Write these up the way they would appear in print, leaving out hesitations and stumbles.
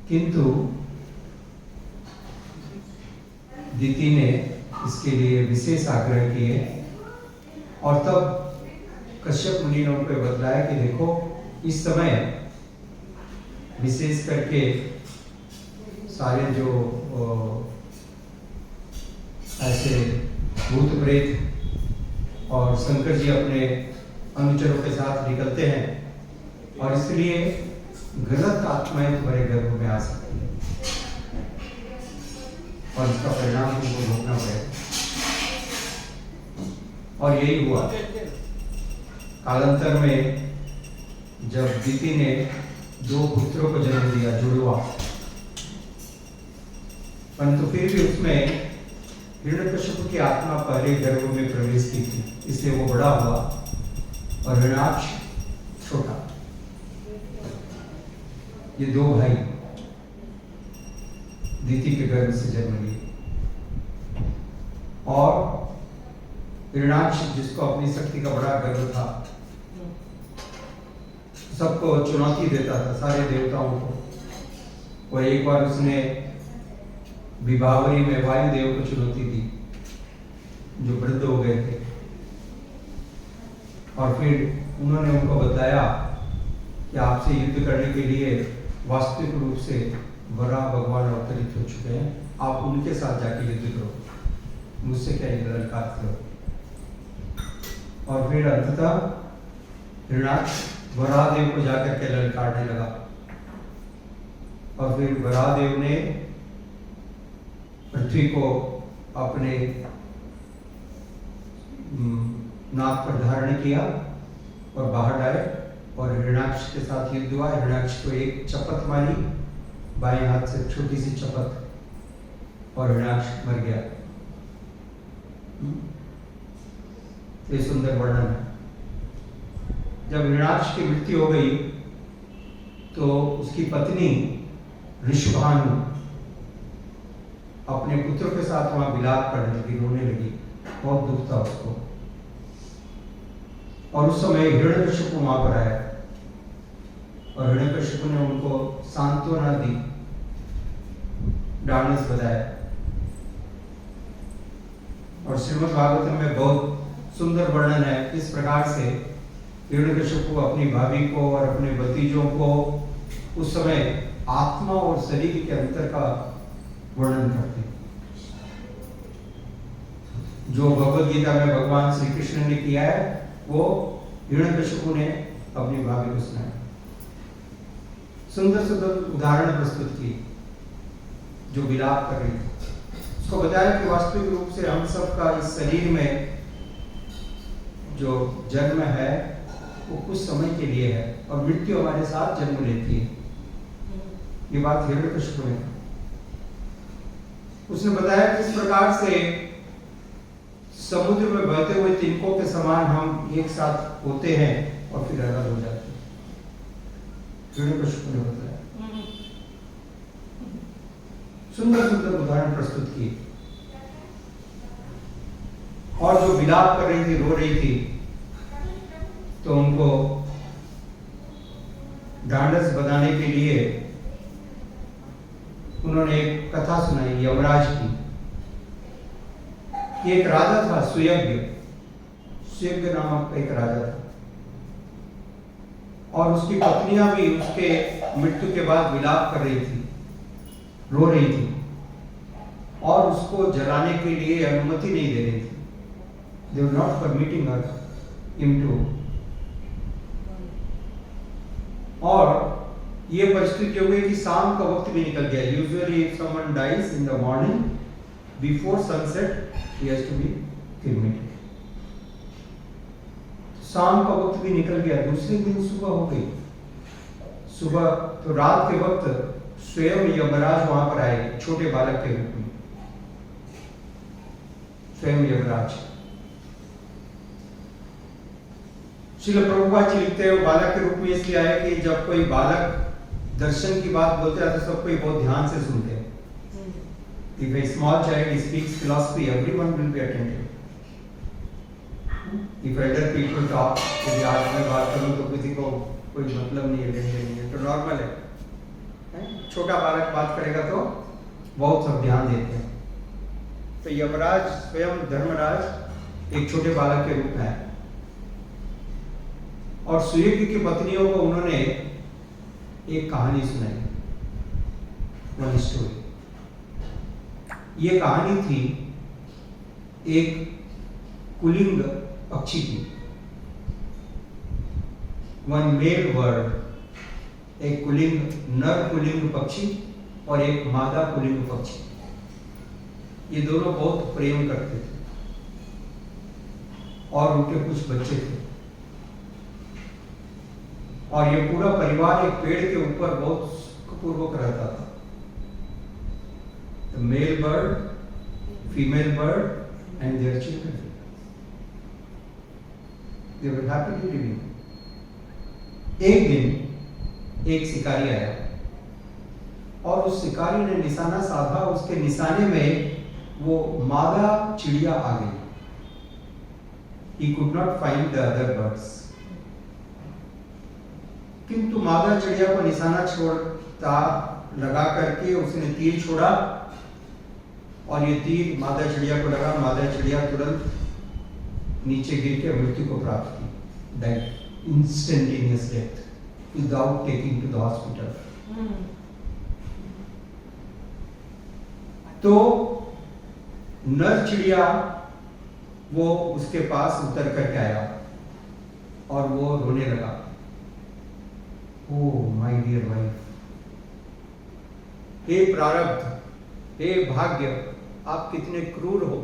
किंतु दीति ने इसके लिए विशेष आग्रह किए और तब कश्यप मुनि ने उनको बतलाया कि देखो इस समय विशेष करके सारे जो ऐसे भूत प्रेत और शंकर जी अपने अनुचरों के साथ निकलते हैं और इसलिए गलत आत्माएं तुम्हारे गर्भ में आ सकती है और इसका परिणाम तुमको भोगना पड़ेगा। और यही हुआ। कालांतर में जब दीति ने 2 पुत्रों को जन्म दिया, जुड़वा, परंतु फिर भी उसमें हिरण्यकश्यप की आत्मा पहले गर्भ में प्रवेश की थी, इसलिए वो बड़ा हुआ और हिरण्याक्ष छोटा। ये 2 भाई दीति के गर्भ से जन्म लिए और हिरण्याक्ष जिसको अपनी शक्ति का बड़ा गर्व था, सबको चुनौती देता था, सारे देवताओं को। और एक बार उसने विभावरी में वायुदेव को चुनौती दी जो वृद्ध हो गए थे और फिर उन्होंने उनको बताया कि आपसे युद्ध करने के लिए वास्तविक रूप से वराह भगवान अवतरित हो चुके हैं, आप उनके साथ जाके युद्ध करो, मुझसे क्या ललकार करो। और फिर अंततः हिरण्याक्ष वराहदेव को जाकर के ललकारने लगा और फिर वराहदेव ने पृथ्वी को अपने नाक पर धारण किया और बाहर आए और हिरण्याक्ष के साथ युद्ध हुआ। हिरण्याक्ष को एक चपत मारी बाएं हाथ से, छोटी सी चपत, और हिरण्याक्ष मर गया। ये सुंदर वर्णन है। जब हिरण्याक्ष की मृत्यु हो गई तो उसकी पत्नी ऋषभानु अपने पुत्रों के साथ वहां विलाप करने लगी, रोने लगी, बहुत दुख था उसको। और उस समय हिरण्यकश्यप वहां पर आया और हिरण्यकश्यप ने उनको सांत्वना दी, ढांढस बधाया। और श्रीमद् भागवतम में बहुत सुंदर वर्णन है इस प्रकार से हिरण्यकश्यप अपनी भाभी को और अपने भतीजों को उस समय आत्मा और शरीर के अंतर का वर्णन करते हैं। जो भगवद गीता में भगवान श्री कृष्ण ने किया है वो हिरण्यकश्यप ने अपनी भाभी को सुनाया। सुंदर सुंदर उदाहरण प्रस्तुत की जो विलाप कर रही थी। उसको बताया कि वास्तविक रूप से हम सब का इस शरीर में जो जन्म है वो कुछ समय के लिए है और मृत्यु हमारे साथ जन्म लेती है। ये बात हिरण्यकश्यप ने उसने बताया कि इस प्रकार से समुद्र में बहते हुए तिनकों के समान हम एक साथ होते हैं और फिर अलग हो जाते हैं। हिरण्यकश्यप ने बताया, सुंदर सुंदर उदाहरण प्रस्तुत किए। और जो विलाप कर रही थी, रो रही थी, तो उनको ढांढस बधाने के लिए उन्होंने एक कथा सुनाई यमराज की। एक राजा था सुयज्ञ, सुयज्ञ नामक एक राजा था और उसकी पत्नियां भी उसके मृत्यु के बाद विलाप कर रही थी, रो रही थी और उसको जलाने के लिए अनुमति नहीं दे रही थी। They were not permitting her him to। और ये परिस्थिति हो गई कि शाम का वक्त भी निकल गया। Usually if someone dies in the morning before sunset he has to be cremated। शाम का वक्त भी निकल गया, दूसरे दिन सुबह हो गई। सुबह तो रात के वक्त स्वयं यमराज वहां पर आए छोटे बालक के रूप में। स्वयं यमराज श्रील प्रभुपाद जी लिखते हैं बालक के रूप में इसलिए आए कि जब कोई बालक दर्शन की बात बोलते हैं तो सब कोई बहुत ध्यान से सुनते हैं। If a small child speaks philosophy, everyone will be attentive। If elder people talk, यदि आज मैं बात करूं तो किसी को कोई मतलब नहीं है, लेने नहीं है, तो नॉर्मल है। छोटा बालक बात करेगा तो बहुत सब ध्यान देते हैं। तो यमराज स्वयं धर्मराज एक छोटे बालक के रूप में है और सुयज्ञ की पत्नियों को उन्होंने एक कहानी सुनाई, वन स्टोरी। ये कहानी थी एक कुलिंग पक्षी की, वन मेल बर्ड, एक कुलिंग नर कुलिंग पक्षी और एक मादा कुलिंग पक्षी। ये दोनों बहुत प्रेम करते थे और उनके कुछ बच्चे थे और ये पूरा परिवार एक पेड़ के ऊपर बहुत सुखपूर्वक रहता था। The male bird, female bird and their children. They were happily living. एक दिन एक शिकारी आया और उस शिकारी ने निशाना साधा। उसके निशाने में वो मादा चिड़िया आ गई। He could not find the other birds. किंतु मादा चिड़िया को निशाना छोड़ता लगा करके उसने तीर छोड़ा और ये तीर मादा चिड़िया को लगा। मादा चिड़िया तुरंत नीचे गिर के मृत्यु को प्राप्त की, died, instantaneous death without taking to the hospital. तो नर चिड़िया वो उसके पास उतर करके आया और वो रोने लगा, ओह माय डियर वाइफ, हे प्रारब्ध, हे भाग्य, आप कितने क्रूर हो।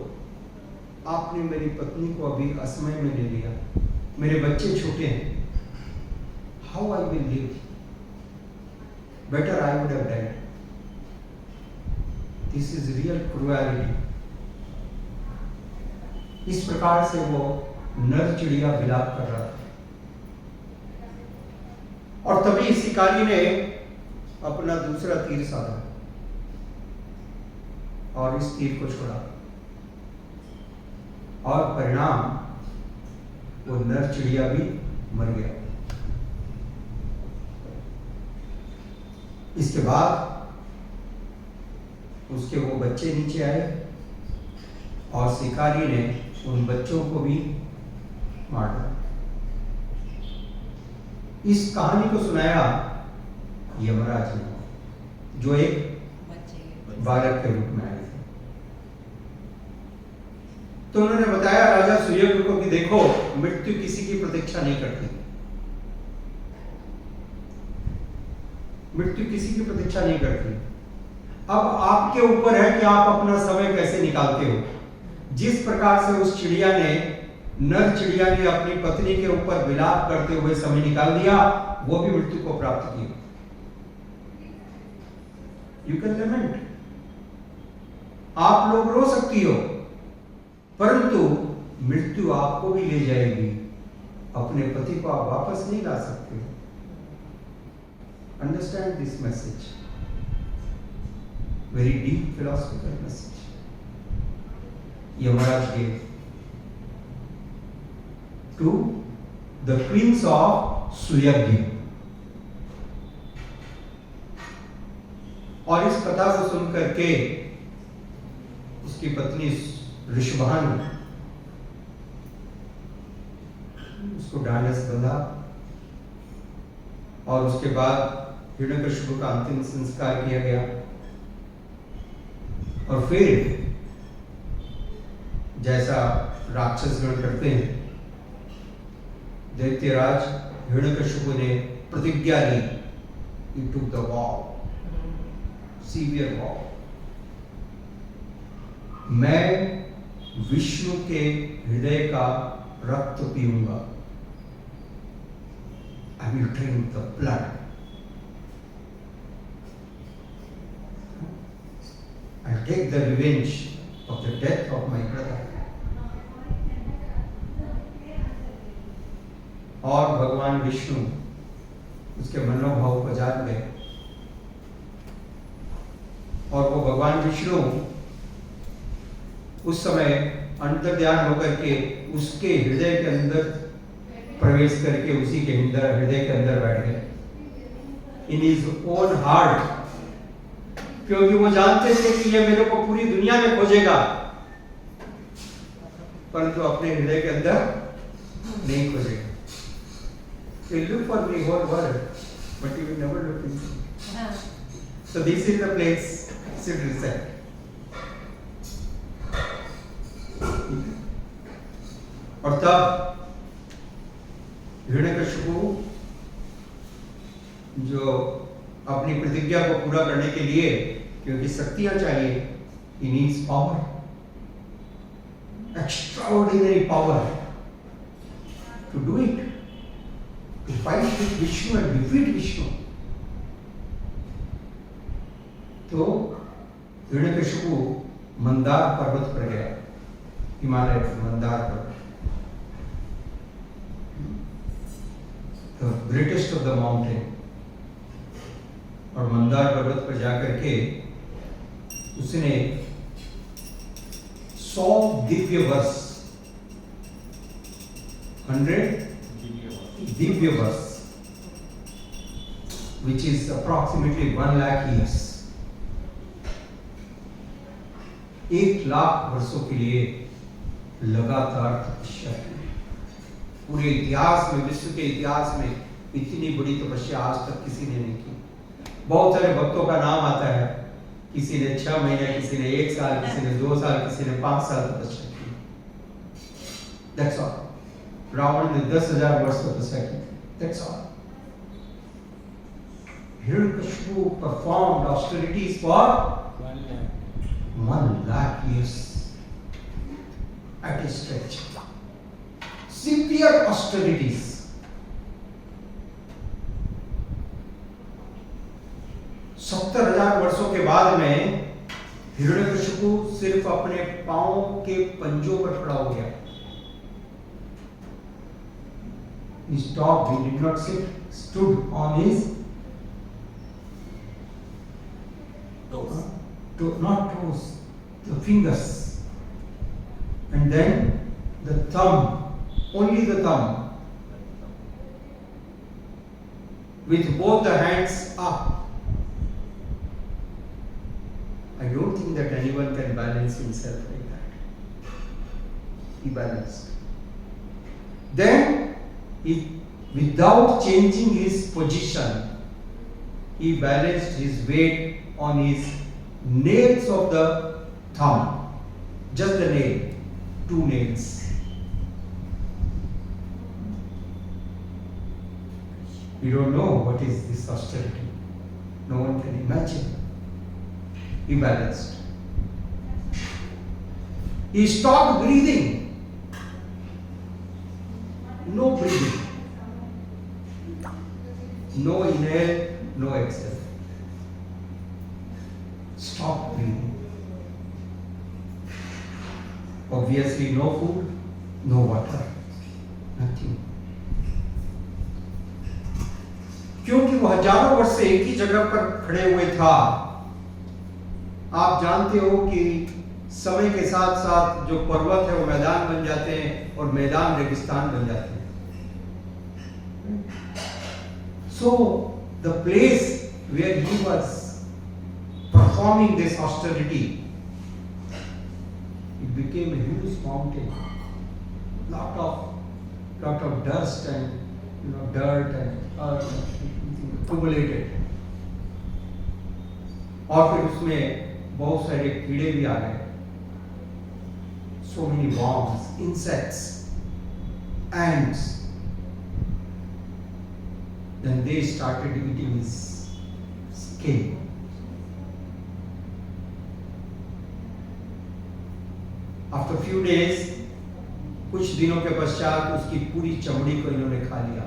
आपने मेरी पत्नी को अभी असमय में ले लिया, मेरे बच्चे छोटे हैं, how I will live, better I would have died. This is real cruelty. इस प्रकार से वो नर चिड़िया विलाप कर रहा था और तभी शिकारी ने अपना दूसरा तीर साधा और इस तीर को छोड़ा और परिणाम वो नर चिड़िया भी मर गया। इसके बाद उसके वो बच्चे नीचे आए और शिकारी ने उन बच्चों को भी मार डाला। इस कहानी को सुनाया यमराज ने, जो एक बालक के रूप में आए थे। तो उन्होंने बताया राजा सुयज्ञ को कि देखो, मृत्यु किसी की प्रतीक्षा नहीं करती, मृत्यु किसी की प्रतीक्षा नहीं करती। अब आपके ऊपर है कि आप अपना समय कैसे निकालते हो। जिस प्रकार से उस चिड़िया ने, नर चिड़िया ने अपनी पत्नी के ऊपर विलाप करते हुए समय निकाल दिया, वो भी मृत्यु को प्राप्त किया। यू कैन लमेंट, आप लोग रो सकती हो, परंतु मृत्यु आपको भी ले जाएगी, अपने पति को आप वापस नहीं ला सकते। Understand this message, very deep philosophical message Yamraj gave to the queens of Suyagya. और इस कथा को सुन करके उसकी पत्नी ऋषभानु उसको ढांढस बंधा और उसके बाद हिरण्यकशिपु का अंतिम संस्कार किया गया। और फिर जैसा राक्षसगण करते हैं, दैत्यराज हिरण्यकशिपु ने प्रतिज्ञा ली, he took the vow, severe vow, मैं विष्णु के हृदय का रक्त पीऊंगा, I will drink the blood, I'll take the revenge of the death of my brother। और भगवान विष्णु उसके मनोभाव को जान गए और वो भगवान विष्णु उस समय अंतर्ध्यान होकर के उसके हृदय के अंदर प्रवेश करके उसी के हृदय के अंदर बैठ गए। इन हिज ओन हार्ट क्योंकि वो जानते थे कि ये मेरे को पूरी दुनिया में खोजेगा, परंतु अपने हृदय के अंदर नहीं खोजेगा। He look for the whole world, but he will never look into it. So this is the place should reset. और तब हिरण्यकशिपु जो अपनी प्रतिज्ञा को पूरा करने के लिए, क्योंकि शक्तियां चाहिए, he needs power, extraordinary power to do it, to fight with Vishnu and defeat Vishnu. तो हिरण्यकशिपु मंदार पर्वत पर गया, हिमालय पर मंदार पर्वत, the greatest of the mountain, और मंदार पर्वत पर जाकर के उसने 100 दिव्य वर्ष, 100 दिव्य वर्ष, which is approximately 1 lakh years, 1 lakh वर्षों के लिए लगातार तपस्या की। पूरे इतिहास में, विश्व के इतिहास में इतनी बड़ी तपस्या आज तक किसी ने नहीं की। बहुत सारे भक्तों का नाम आता है, किसी ने 6 महीने, किसी ने 1 साल, किसी ने 2 साल, किसी ने 5 साल तपस्या की। That's all. रावण ने 10,000 वर्ष तपस्या की। That's all. Hiranyakashipu performed austerities for 1 lakh years at a stretch. Severe austerities. सत्तर 70,000 वर्षों के बाद में हिरण्यकशिपु सिर्फ अपने पांव के पंजों पर खड़ा हो गया। He stopped, he did not sit, stood on his not toes, the fingers, and then the thumb, only the thumb, with both the hands up. I don't think that anyone can balance himself like that. He balanced. Then, without changing his position, he balanced his weight on his nails of the thumb. Just the nail, 2 nails. We don't know what is this austerity. No one can imagine. He balanced. He stopped breathing. No breathing. No inhale, no exhale. Stop breathing. Obviously no food, no water, nothing. क्योंकि वो हजारों वर्ष से एक ही जगह पर खड़े हुए था। आप जानते हो कि समय के साथ साथ जो पर्वत है वो मैदान बन जाते हैं और मैदान रेगिस्तान बन जाते हैं। So the place where he was performing this austerity, it became a huge mountain, lot of dust and dirt and accumulated, और फिर उसमें बहुत सारे कीड़े भी आ गए, so many worms, insects, ants. Then they started eating his skin. After few days, कुछ दिनों के पश्चात उसकी पूरी चमड़ी को इन्होंने खा लिया,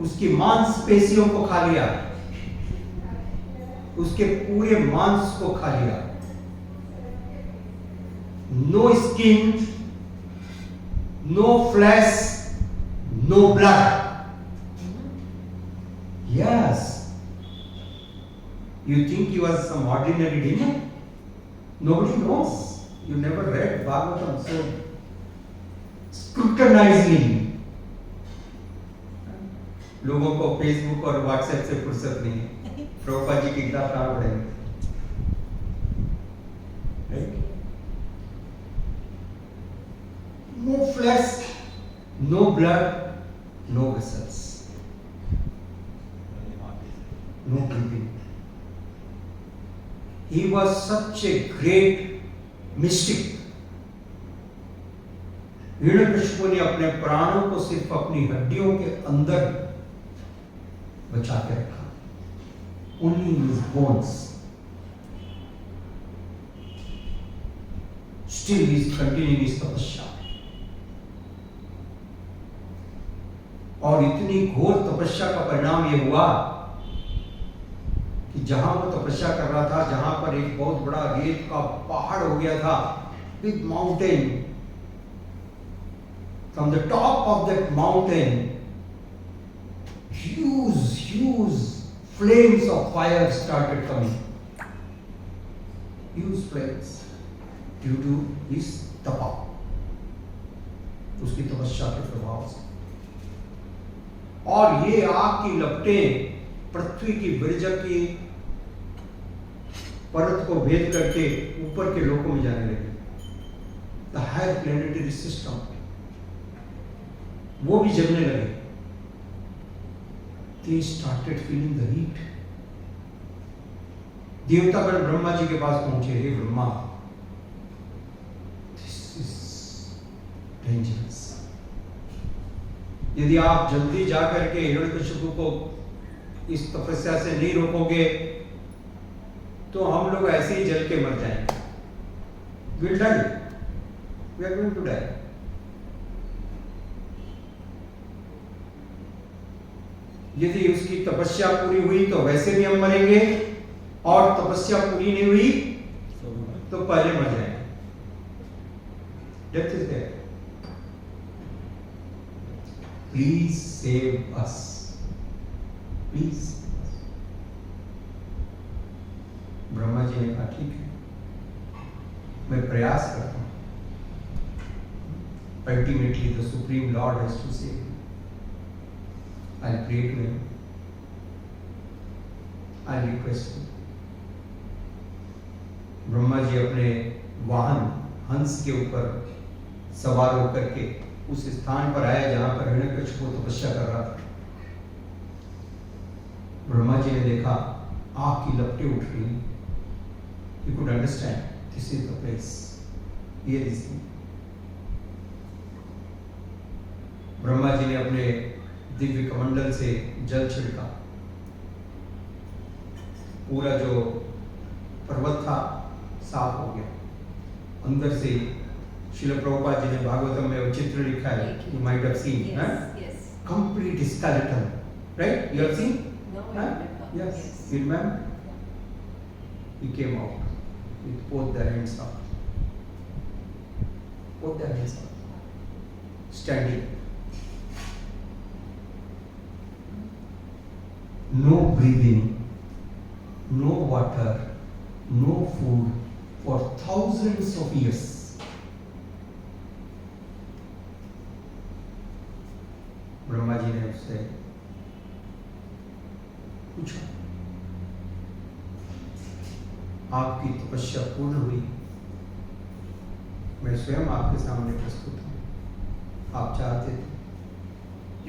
उसकी मांसपेशियों को खा लिया, उसके पूरे मांस को खा लिया। No skin, no flesh, no blood. Yes. You think he was some ordinary demon? Nobody knows. You never read Bhagavatam, so scrutinizing. लोगों को फेसबुक और व्हाट्सएप से फुर्सत नहीं है, प्रभुपाद जी की किताब कहाँ पढ़ेंगे? No flesh, no blood, no vessels, no breathing. He was such a great mystic. Hiranyakashipu ने अपने प्राणों को सिर्फ अपनी हड्डियों के अंदर बचा के रखा, only in his bones. Still he is continuing his तपस्या, और इतनी घोर तपस्या का परिणाम ये हुआ कि जहां वो तपस्या कर रहा था, जहां पर एक बहुत बड़ा रेत का पहाड़ हो गया था, big mountain, from the top of that mountain huge flames of fire started coming, huge flames, due to his tapa, उसकी तपस्या के प्रभाव से। और ये आग की लपटें पृथ्वी की विरजक की परत को भेद करके ऊपर के लोकों में जाने लगे, द हायर प्लैनेटरी सिस्टम, वो भी जलने लगे। They started feeling the heat. देवतागण Brahma ji के पास पहुंचे, हे ब्रह्मा, this is dangerous. यदि आप जल्दी जाकर के हिरण्यकशिपु को इस तपस्या से नहीं रोकोगे तो हम लोग ऐसे ही जल के मर जाएंगे। We'll die. We are going to die. यदि उसकी तपस्या पूरी हुई तो वैसे भी हम मरेंगे, और तपस्या पूरी नहीं हुई तो पहले मर जाएंगे। Death is there. Please save us. Please. Brahma ji ने कहा ठीक है, मैं प्रयास करता हूं। Ultimately the Supreme Lord has to save you. I'll pray to him. I'll request him. Brahma ji अपने वाहन हंस के ऊपर सवार होकर के उस स्थान पर आए जहां पर हिरण्यकशिपु तपस्या कर रहा था। ब्रह्मा जी ने देखा आग की लपटें उठ रही। He could understand this is the place. Here is it. Brahma ji ने अपने दिव्य कमंडल से जल छिड़का, पूरा जो पर्वत था साफ हो गया। अंदर से श्रील प्रभुपाद जी ने भागवतम में चित्र लिखा है, you might have seen, yes. complete skeleton, right? You have seen? No, I remember. Yes. You remember? He came out with both the hands up, both the hands up, standing. No breathing, no water, no food for thousands of years. Brahma ji ने उससे पूछा, आपकी तपस्या पूर्ण हुई, मैं स्वयं आपके सामने प्रस्तुत हूं, आप चाहते थे,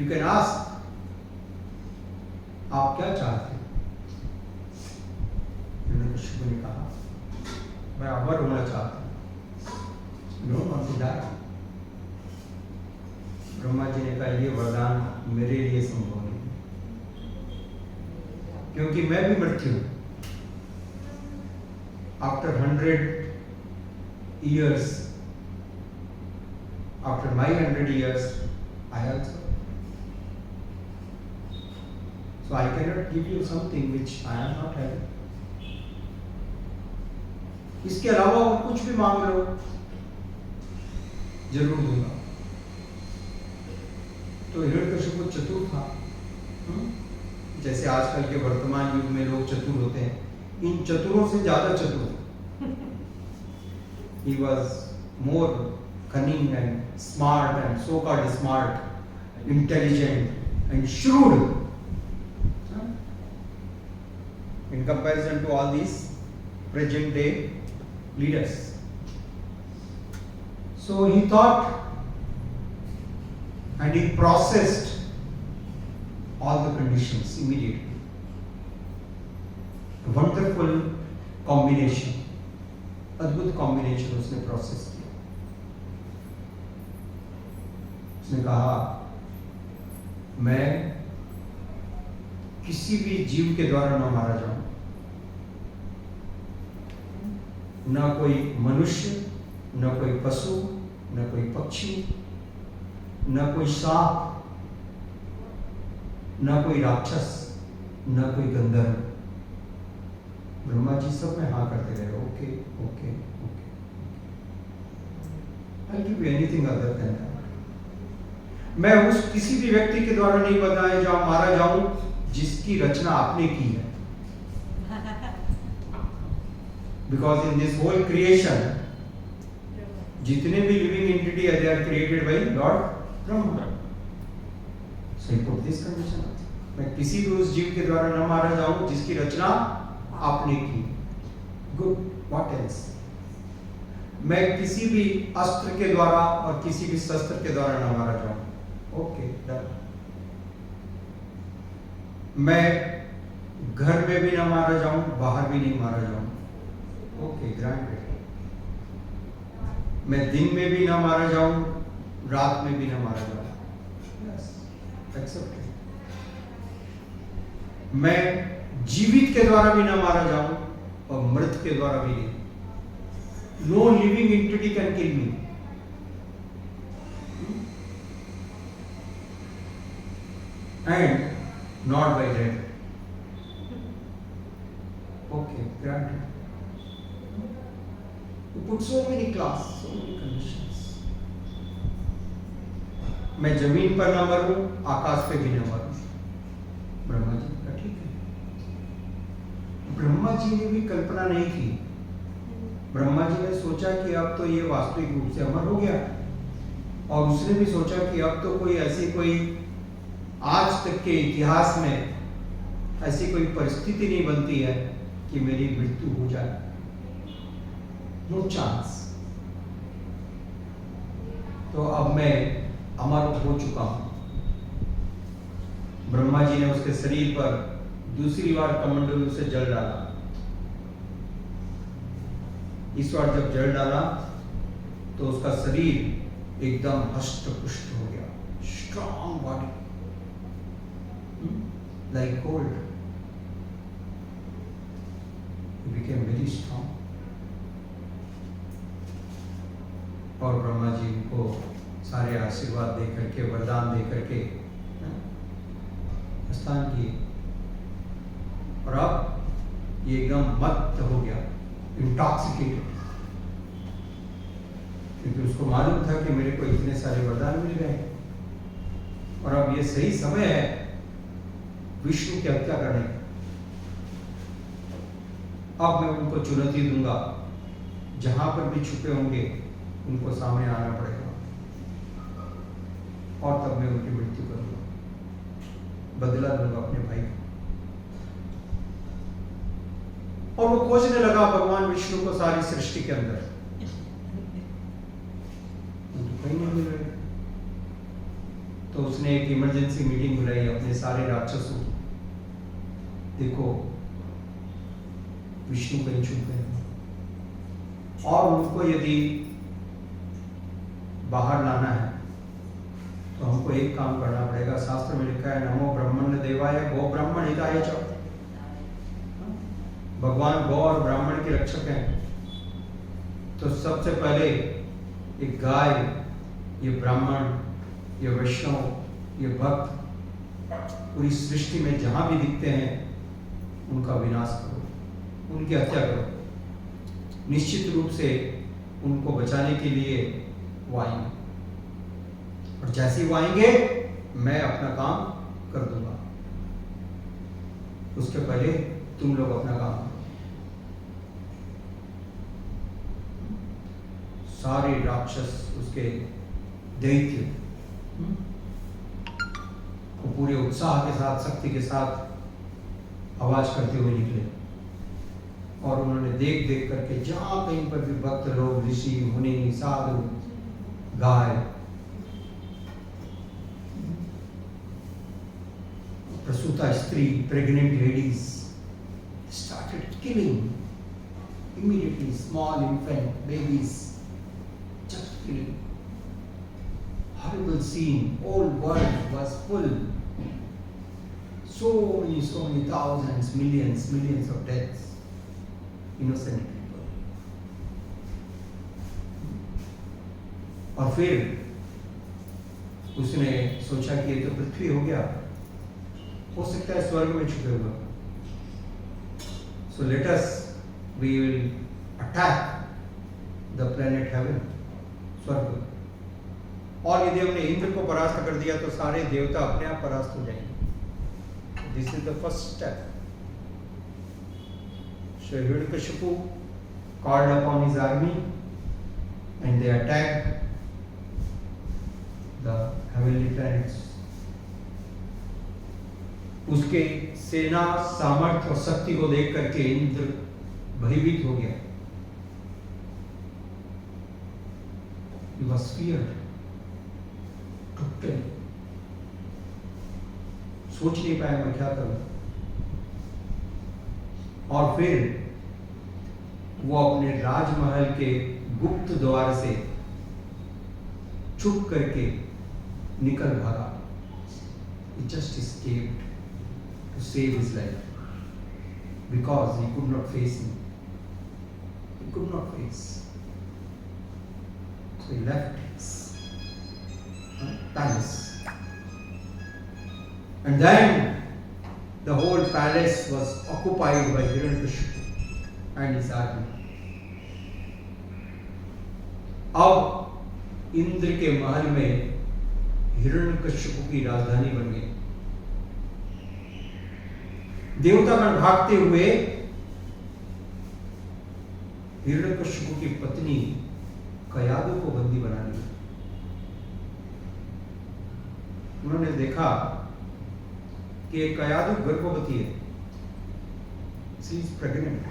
यू कैन आस्क, आप क्या चाहते हैं? हिरण्यकशिपु ने कहा, मैं अमर होना चाहता हूं, no not to die. Brahma ji ने कहा, ये वरदान मेरे लिए संभव नहीं, क्योंकि मैं भी मृत्यु हूं। After 100 years, after my 100 years, I also. So I cannot give you something which I am not having. इसके अलावा और कुछ भी मांग लो, जरूर दूंगा। तो हिरण्यकशिपु चतुर था, जैसे आजकल के वर्तमान युग में लोग चतुर होते हैं, इन चतुरों से ज्यादा चतुर। He was more cunning and smart and so-called smart, intelligent and shrewd. in comparison to all these present day leaders. So he thought and he processed all the conditions immediately. A wonderful combination, अद्भुत combination उसने process किया. उसने कहा मैं किसी भी जीव के द्वारा न मारा जाऊं, न कोई मनुष्य, न कोई पशु, न कोई पक्षी, न कोई सांप, न कोई राक्षस, न कोई गंधर्व. ब्रह्मा जी सब में हाँ करते रहे. Okay okay okay, I'll give you anything other than that. मैं उस किसी भी व्यक्ति के द्वारा नहीं बताया जाऊं, मारा जाऊं जिसकी रचना आपने की है. Because in this whole creation, जितने भी living entity are they are created by Lord Brahma. So he put this condition. मैं किसी भी उस जीव के द्वारा न मारा जाऊं जिसकी रचना आपने की. Good. What else? मैं किसी भी अस्त्र के द्वारा और किसी भी शस्त्र के द्वारा न मारा जाऊं. Okay, done. मैं घर में भी न मारा जाऊं, बाहर भी नहीं मारा जाऊं. Okay, granted. मैं दिन में भी न मारा जाऊं, रात में भी न मारा जाऊं. Yes, accepted. मैं जीवित के द्वारा भी न मारा जाऊं और मृत के द्वारा भी नहीं. No living entity can kill me. And not by death. Okay, granted. You put so many class, so many conditions. मैं जमीन पर न मरूं, आकाश पे भी न मरूं. ब्रह्मा जी का ठीक है. ब्रह्मा जी ने भी कल्पना नहीं की. ब्रह्मा जी ने सोचा कि अब तो ये वास्तविक रूप से अमर हो गया, और उसने भी सोचा कि अब तो कोई ऐसी कोई आज तक के इतिहास में ऐसी कोई परिस्थिति नहीं बनती है कि मेरी मृत्यु हो जाए. No chance. तो अब मैं अमर हो चुका हूं. ब्रह्मा जी ने उसके शरीर पर दूसरी बार कमंडलू से जल डाला. इस बार जब जल डाला तो उसका शरीर एकदम हष्ट पुष्ट हो गया. Strong body, like gold. He became very strong. और ब्रह्मा जी को सारे आशीर्वाद दे करके, वरदान दे करके स्थान किए. और अब ये एकदम मत्त हो गया, इंटॉक्सिकेटेड, क्योंकि उसको मालूम था कि मेरे को इतने सारे वरदान मिल गए और अब ये सही समय है विष्णु की हत्या करने का. अब मैं उनको चुनौती दूंगा, जहां पर भी छुपे होंगे उनको सामने आना पड़ेगा, और तब मैं उनकी मृत्यु करूंगा, बदला लूंगा अपने भाई को. और वो खोजने लगा भगवान विष्णु को सारी सृष्टि के अंदर. कहीं नहीं मिल रहे. तो उसने एक इमरजेंसी मीटिंग बुलाई अपने सारे राक्षसों. देखो विष्णु कहीं छुप गए, और उनको यदि बाहर लाना है तो हमको एक काम करना पड़ेगा. शास्त्र में लिखा है नमो ब्रह्मण्य देवाय गो ब्राह्मण हिताय च. भगवान गौ और ब्राह्मण के रक्षक हैं. तो सबसे पहले एक गाय, ये ब्राह्मण, ये वैष्णव, ये भक्त, पूरी सृष्टि में जहां भी दिखते हैं उनका विनाश करो, उनकी हत्या करो. निश्चित रूप से उनको बचाने के लिए वो आएंगे, और जैसे ही वो आएंगे मैं अपना काम कर दूंगा. उसके पहले तुम लोग अपना काम करो. सारे राक्षस, उसके दैत्य वो पूरे उत्साह के साथ, शक्ति के साथ आवाज करते हुए निकले और उन्होंने देख देख करके जहां कहीं पर भी भक्त लोग, ऋषि मुनि, साधु, गाय, प्रसूता स्त्री, pregnant ladies started killing immediately, small infant babies, just killing. Horrible scene. Whole world was full. So many thousands, millions of deaths. Innocent people. और फिर उसने सोचा कि ये तो पृथ्वी हो गया, हो सकता है स्वर्ग में छुपे हुए। So let us, we will attack the planet heaven, स्वर्ग। और यदि हमने इंद्र को परास्त कर दिया तो सारे देवता अपने आप परास्त हो जाएंगे। This is the first step. So Hiranyakashipu called upon his army and they attacked the heavenly planets. उसके सेना, सामर्थ्य और शक्ति को देख करके इंद्र भयभीत हो गया। He was feared. टोटल सोच नहीं पाया मैं क्या करूं। और फिर वो अपने राजमहल के गुप्त द्वार से छुप करके निकल भागा। He just escaped to save his life because he could not face him. He could not face. So he left his palace. And then the whole palace was occupied by Hiranyakashipu and his army. अब इंद्र के महल में हिरण्यकश्यप की राजधानी बन गई। देवतागण भागते हुए हिरण्यकश्यप की पत्नी कयादु को बंदी बना लिया। उन्होंने देखा कि कयादु गर्भवती है, शी इज प्रेग्नेंट,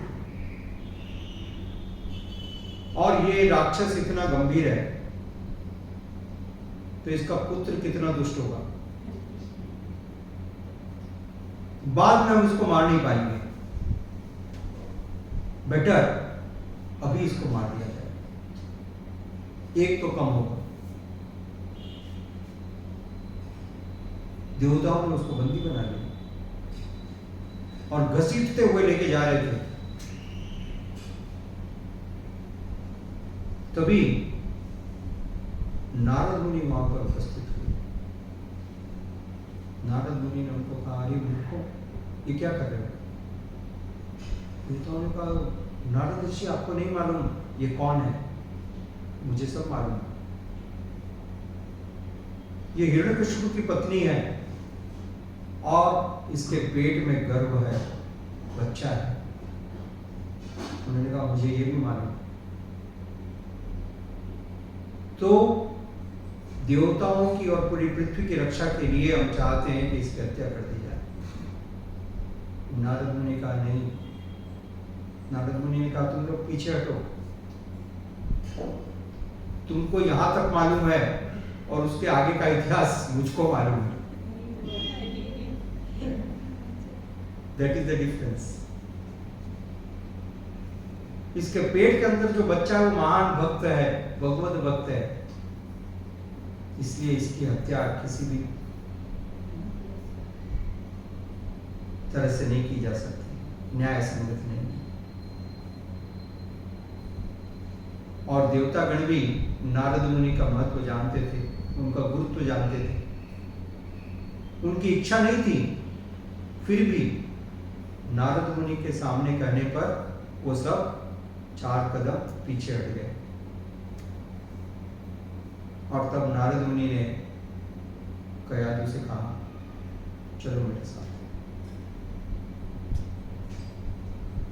और ये राक्षस इतना गंभीर है तो इसका पुत्र कितना दुष्ट होगा, बाद में हम इसको मार नहीं पाएंगे, बेटर अभी इसको मार दिया जाए, एक तो कम होगा। देवताओं ने उसको बंदी बना लिया और घसीटते हुए लेके जा रहे थे। तभी नारद मुनि वहां पर उपस्थित हुए। नारद मुनि ने उनको कहा, अरे मूर्खों, ये क्या कर रहे हो? देवताओं ने कहा, नारद ऋषि आपको नहीं मालूम ये कौन है? मुझे सब मालूम है, ये हिरण्यकशिपु की पत्नी है और इसके पेट में गर्भ है, बच्चा है। उन्होंने कहा, मुझे ये भी मालूम। तो देवताओं की और पूरी पृथ्वी की रक्षा के लिए हम चाहते हैं कि इसकी हत्या कर दी जाए। नारद मुनि ने कहा, नहीं। नारद मुनि ने कहा, तुम लोग पीछे हटो, तुमको यहां तक मालूम है और उसके आगे का इतिहास मुझको मालूम है। That is the difference. इसके पेट के अंदर जो बच्चा है वो महान भक्त है, भगवत भक्त है, इसलिए इसकी हत्या किसी भी तरह से नहीं की जा सकती, न्याय संगत नहीं। और देवतागण भी नारद मुनि का महत्व जानते थे, उनका गुरुत्व जानते थे। उनकी इच्छा नहीं थी, फिर भी नारद मुनि के सामने कहने पर वो सब 4 कदम पीछे हट गए। और तब नारद मुनि ने कयादु से कहा, चलो मेरे साथ।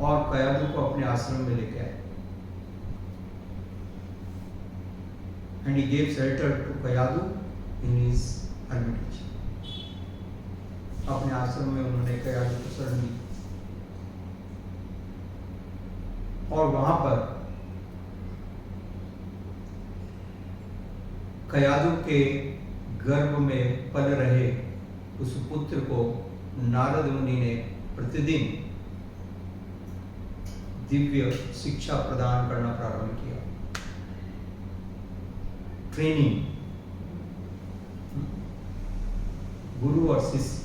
और कयादु को अपने आश्रम में लेके आए। And he gave shelter to Kayadu in his hermitage. अपने आश्रम में उन्होंने कयादु को शरण दी। और वहां पर कयादु के गर्भ में पल रहे उस पुत्र को नारद मुनि ने प्रतिदिन दिव्य शिक्षा प्रदान करना प्रारंभ किया। ट्रेनिंग, गुरु और शिष्य।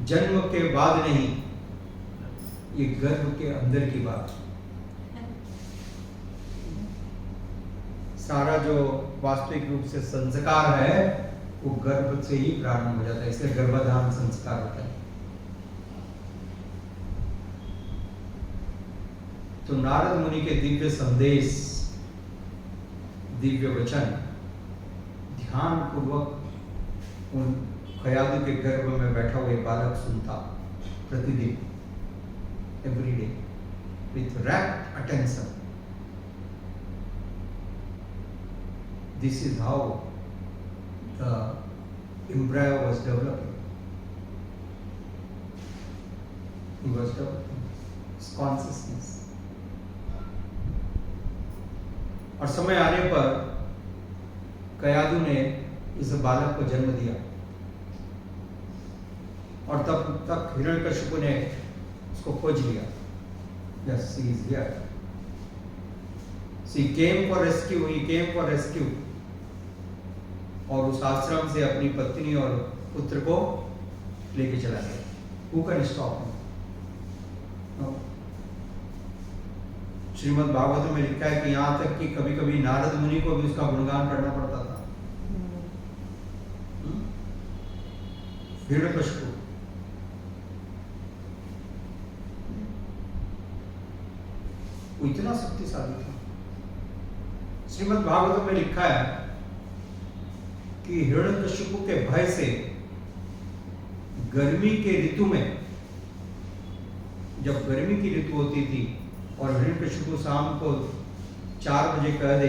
जन्म के बाद नहीं, ये गर्भ के अंदर की बात। सारा जो वास्तविक रूप से संस्कार है वो गर्भ से ही प्रारंभ हो जाता है, इसलिए गर्भाधान संस्कार होता है। तो नारद मुनि के दिव्य संदेश, दिव्य वचन ध्यान पूर्वक उन कयादु के गर्भ में बैठा हुआ बालक सुनता प्रतिदिन, every day, with wrapped attention. This is how the embryo was developing. He was developing his consciousness. और समय आने पर कयादु ने इस बालक को जन्म दिया और तब तक हिरण्यकशिपु ने उसको खोज लिया। Yes, he is here. He came for rescue. He came for rescue. और उस आश्रम से अपनी पत्नी और पुत्र को लेके चला गया। Who can stop him? No. Shrimad Bhagavat में लिखा है कि यहाँ तक कि कभी कभी नारद मुनि को भी उसका गुणगान करना पड़ता था। हिरण्यकशिपु वो इतना शक्तिशाली था। श्रीमद् भागवत में लिखा है कि हिरण्यकशिपु के भय से गर्मी के ऋतु में, जब गर्मी की ऋतु होती थी और हिरण्यकशिपु शाम को 4 बजे कह दे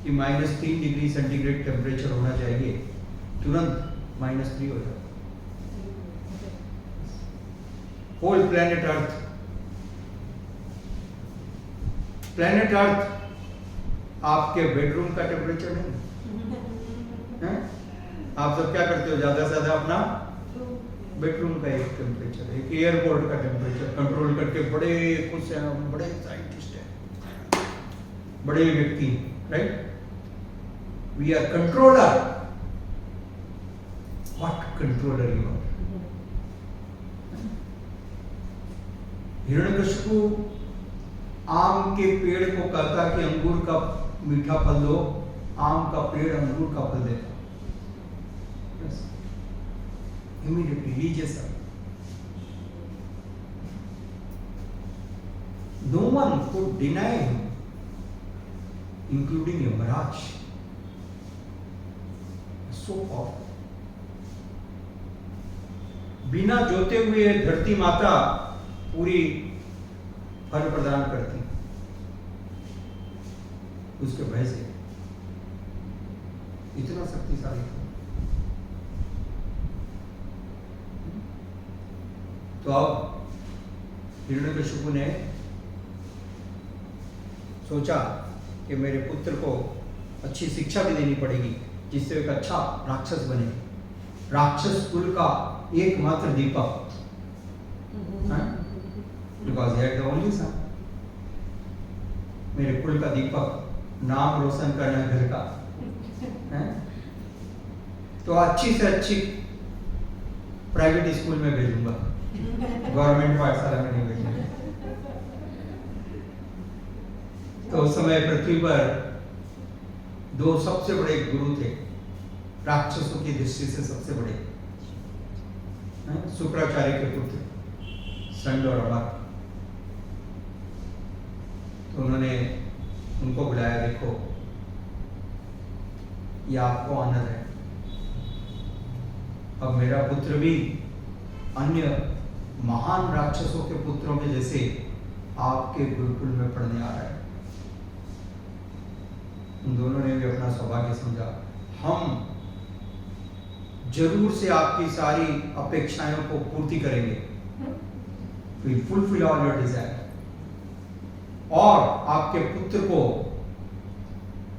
कि -3 डिग्री सेंटीग्रेड टेम्परेचर होना चाहिए, तुरंत -3 हो जाता। Whole planet earth, planet earth आपके बेडरूम का टेम्परेचर नहीं है। आप सब क्या करते हो, ज्यादा से ज्यादा अपना बेडरूम का एक टेम्परेचर, एक एयरपोर्ट का टेम्परेचर कंट्रोल करके बड़े खुश हैं हम, बड़े साइंटिस्ट हैं, बड़े व्यक्ति, right? We are controller. What controller you are? Hiranyakashipu आम के पेड़ को कहता कि अंगूर का मीठा फल दो, आम का पेड़ अंगूर का फल देता। Immediately he just no one could deny him, including Yamaraj. So powerful. बिना जोते हुए धरती माता पूरी फल प्रदान करती उसके भय से, इतना शक्तिशाली था। तो अब हिरण्यकशिपु ने सोचा कि मेरे पुत्र को अच्छी शिक्षा भी देनी पड़ेगी जिससे एक अच्छा राक्षस बने, राक्षस कुल का एकमात्र दीपक, because he had the only son। मेरे कुल का दीपक, नाम रोशन करना घर का है? तो अच्छी से अच्छी प्राइवेट स्कूल में भेजूंगा, गवर्नमेंट पाठशाला में नहीं भेजेंगे। तो उस समय पृथ्वी पर 2 सबसे बड़े गुरु थे, राक्षसों की दृष्टि से सबसे बड़े, शुक्राचार्य के पुत्र संड और अमर। तो उन्होंने उनको बुलाया, देखो ये आपको ऑनर है, अब मेरा पुत्र भी अन्य महान राक्षसों के पुत्रों के जैसे आपके गुरुकुल में पढ़ने आ रहा है। उन दोनों ने भी अपना सौभाग्य समझा। हम जरूर से आपकी सारी अपेक्षाओं को पूर्ति करेंगे, will fulfil all your desire, और आपके पुत्र को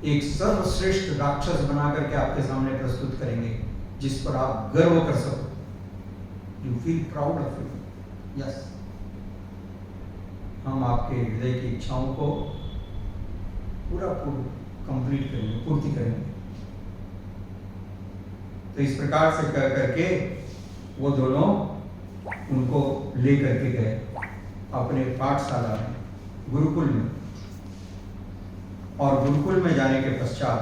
एक सर्वश्रेष्ठ राक्षस बना करके आपके सामने प्रस्तुत करेंगे जिस पर आप गर्व कर सको। You feel proud of you. Yes, हम आपके हृदय की इच्छाओं को पूरा कंप्लीट करेंगे, पूर्ति करेंगे। तो इस प्रकार से करके वो दोनों उनको ले करके गए अपने पाठशाला में, गुरुकुल में। और गुरुकुल में जाने के पश्चात,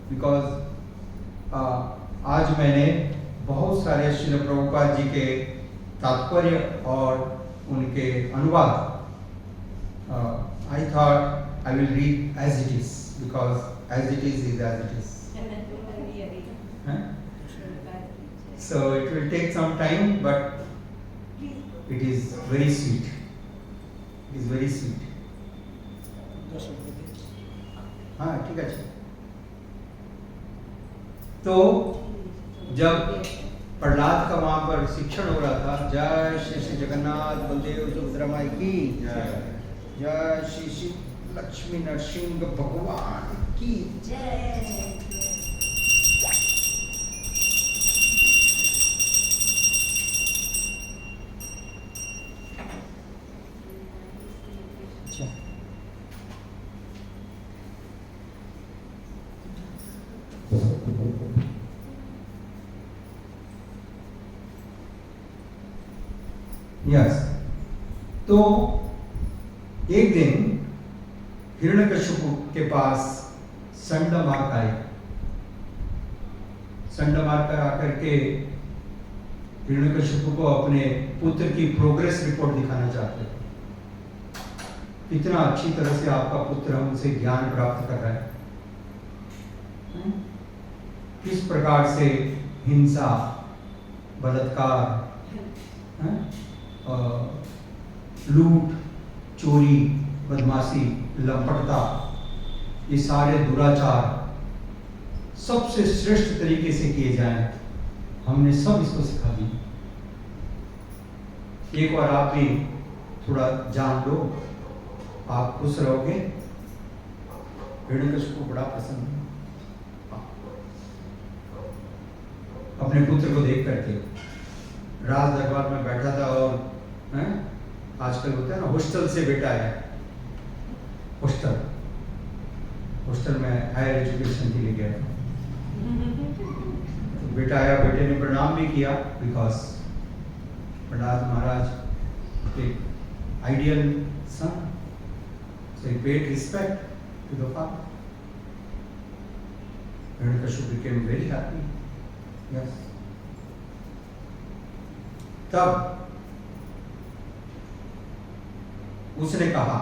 बिकॉज आज मैंने बहुत सारे श्रील प्रभुपाद जी के तात्पर्य और उनके अनुवाद, I thought I will read as it is, because as it is as it is. So it will take some time, but it is very sweet. It is very sweet. हाँ ठीक है। तो जब प्रहलाद का वहां पर शिक्षण हो रहा था, जय श्री श्री जगन्नाथ बलदेव सुभद्रा माई की जय, जय श्री श्री लक्ष्मी नरसिंह भगवान की जय। यस, तो एक दिन हिरण्यकशिपु के पास संडमार्क आए। संडमार्क आकर के हिरण्यकशिपु को अपने पुत्र की प्रोग्रेस रिपोर्ट दिखाना चाहते थे। कितना अच्छी तरह से आपका पुत्र हमसे ज्ञान प्राप्त कर रहा है, किस प्रकार से हिंसा, बलात्कार, लूट, चोरी, बदमाशी, लंपटता, ये सारे दुराचार सबसे श्रेष्ठ तरीके से किए जाएं, हमने सब इसको सिखा दी। एक बार आप भी थोड़ा जान लो, आप खुश रहोगे। हिरण्यकशिपु को बड़ा पसंद है अपने पुत्र को देख करके। राज दरबार में बैठा था और आजकल होता है ना, हॉस्टल से बेटा आया, हॉस्टल में हायर एजुकेशन के लिए गया था। तो बेटा आया, बेटे ने प्रणाम भी किया, बिकॉज प्रहलाद महाराज एक ideal son, so he paid respect to the father. Hiranyakashipu became very happy. Yes. तब उसने कहा,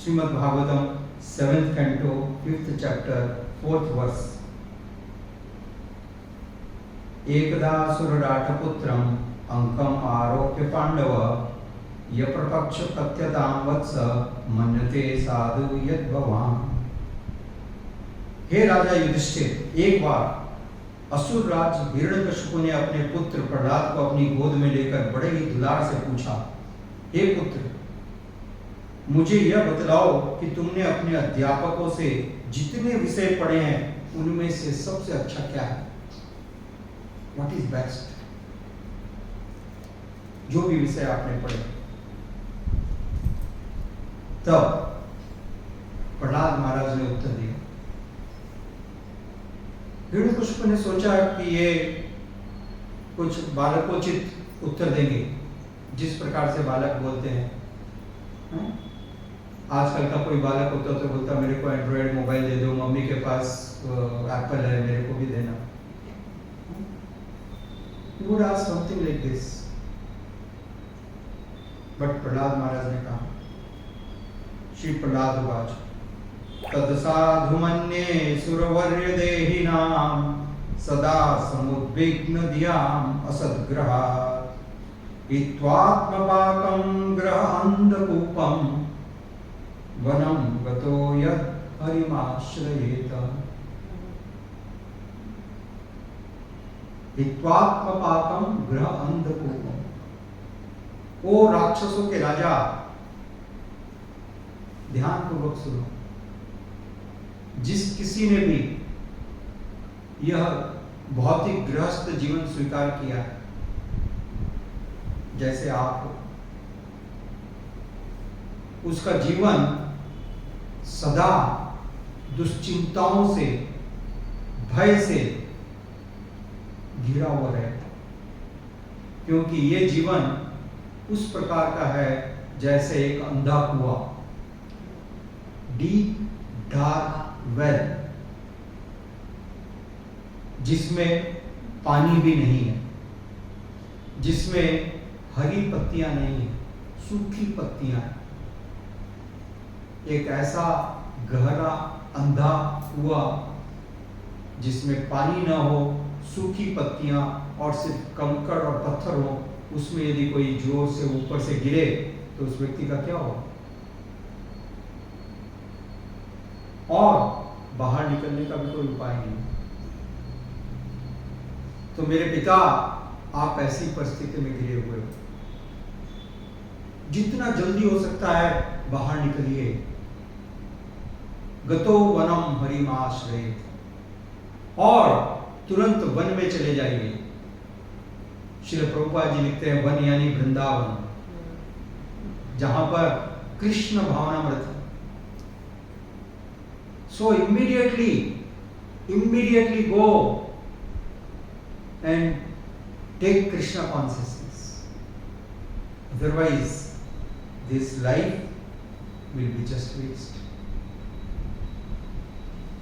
Shrimad Bhagavatam 7th canto 5th chapter 4th verse, एकदा सुरराटपुत्रम अंकम आरोप्य पांडव यप्रपक्ष प्रत्यतां वत्स मन्यते साधु यद्भवान्। हे राजा युधिष्ठिर, एक बार असुर राज हिरण्यकशिपु ने अपने पुत्र प्रहलाद को अपनी गोद में लेकर बड़े ही दुलार से पूछा, हे पुत्र, मुझे यह बतलाओ कि तुमने अपने अध्यापकों से जितने विषय पढ़े हैं उनमें से सबसे अच्छा क्या है? What is best? जो भी विषय आपने पढ़े। तब प्रहलाद महाराज ने उत्तर दिया। हिरण्यकशिपु ने सोचा कि ये कुछ बालकोचित उत्तर देंगे, जिस प्रकार से बालक बोलते हैं। आजकल का कोई बालक होता तो बोलता मेरे को एंड्रॉयड मोबाइल दे दो, मम्मी के पास एप्पल है, मेरे को भी देना। He would ask something like this. But Prahlad Maharaj ने कहा, श्री प्रहलाद उवाच, तदसाधु मन्ये सुरवर्य देहिनां सदा समुद्विग्न धियाम् असद्ग्रहात् इत्वात्मपाकं ग्रहान्धकूपं वनं गतो यत् हरिमाश्रयेत। हित्वात्मपाकम गृह अंधकूपम। ओ राक्षसों के राजा, ध्यान पूर्वक सुनो, जिस किसी ने भी यह भौतिक गृहस्थ जीवन स्वीकार किया है, जैसे आप हो, उसका जीवन सदा दुश्चिंताओं से, भय से घिरा हुआ रहेगा, क्योंकि ये जीवन उस प्रकार का है जैसे एक अंधा कुआं, डीप डार्क वेल, जिसमें पानी भी नहीं है, जिसमें हरी पत्तियां नहीं है, सूखी पत्तियां हैं। एक ऐसा गहरा अंधा कुआं जिसमें पानी ना हो, सूखी पत्तियां और सिर्फ कंकड़ और पत्थर हो, उसमें यदि कोई जोर से ऊपर से गिरे तो उस व्यक्ति का क्या होगा? और बाहर निकलने का भी कोई उपाय नहीं। तो मेरे पिता, आप ऐसी परिस्थिति में गिरे हुए हो, जितना जल्दी हो सकता है बाहर निकलिए। गतो वनम हरिमाश्रयेत, और तुरंत वन में चले जाइए। श्री प्रभुपाद जी लिखते हैं वन यानी वृंदावन, जहां पर कृष्ण भावनामृत है। So immediately go and take Krishna consciousness. Otherwise, this life will be just waste.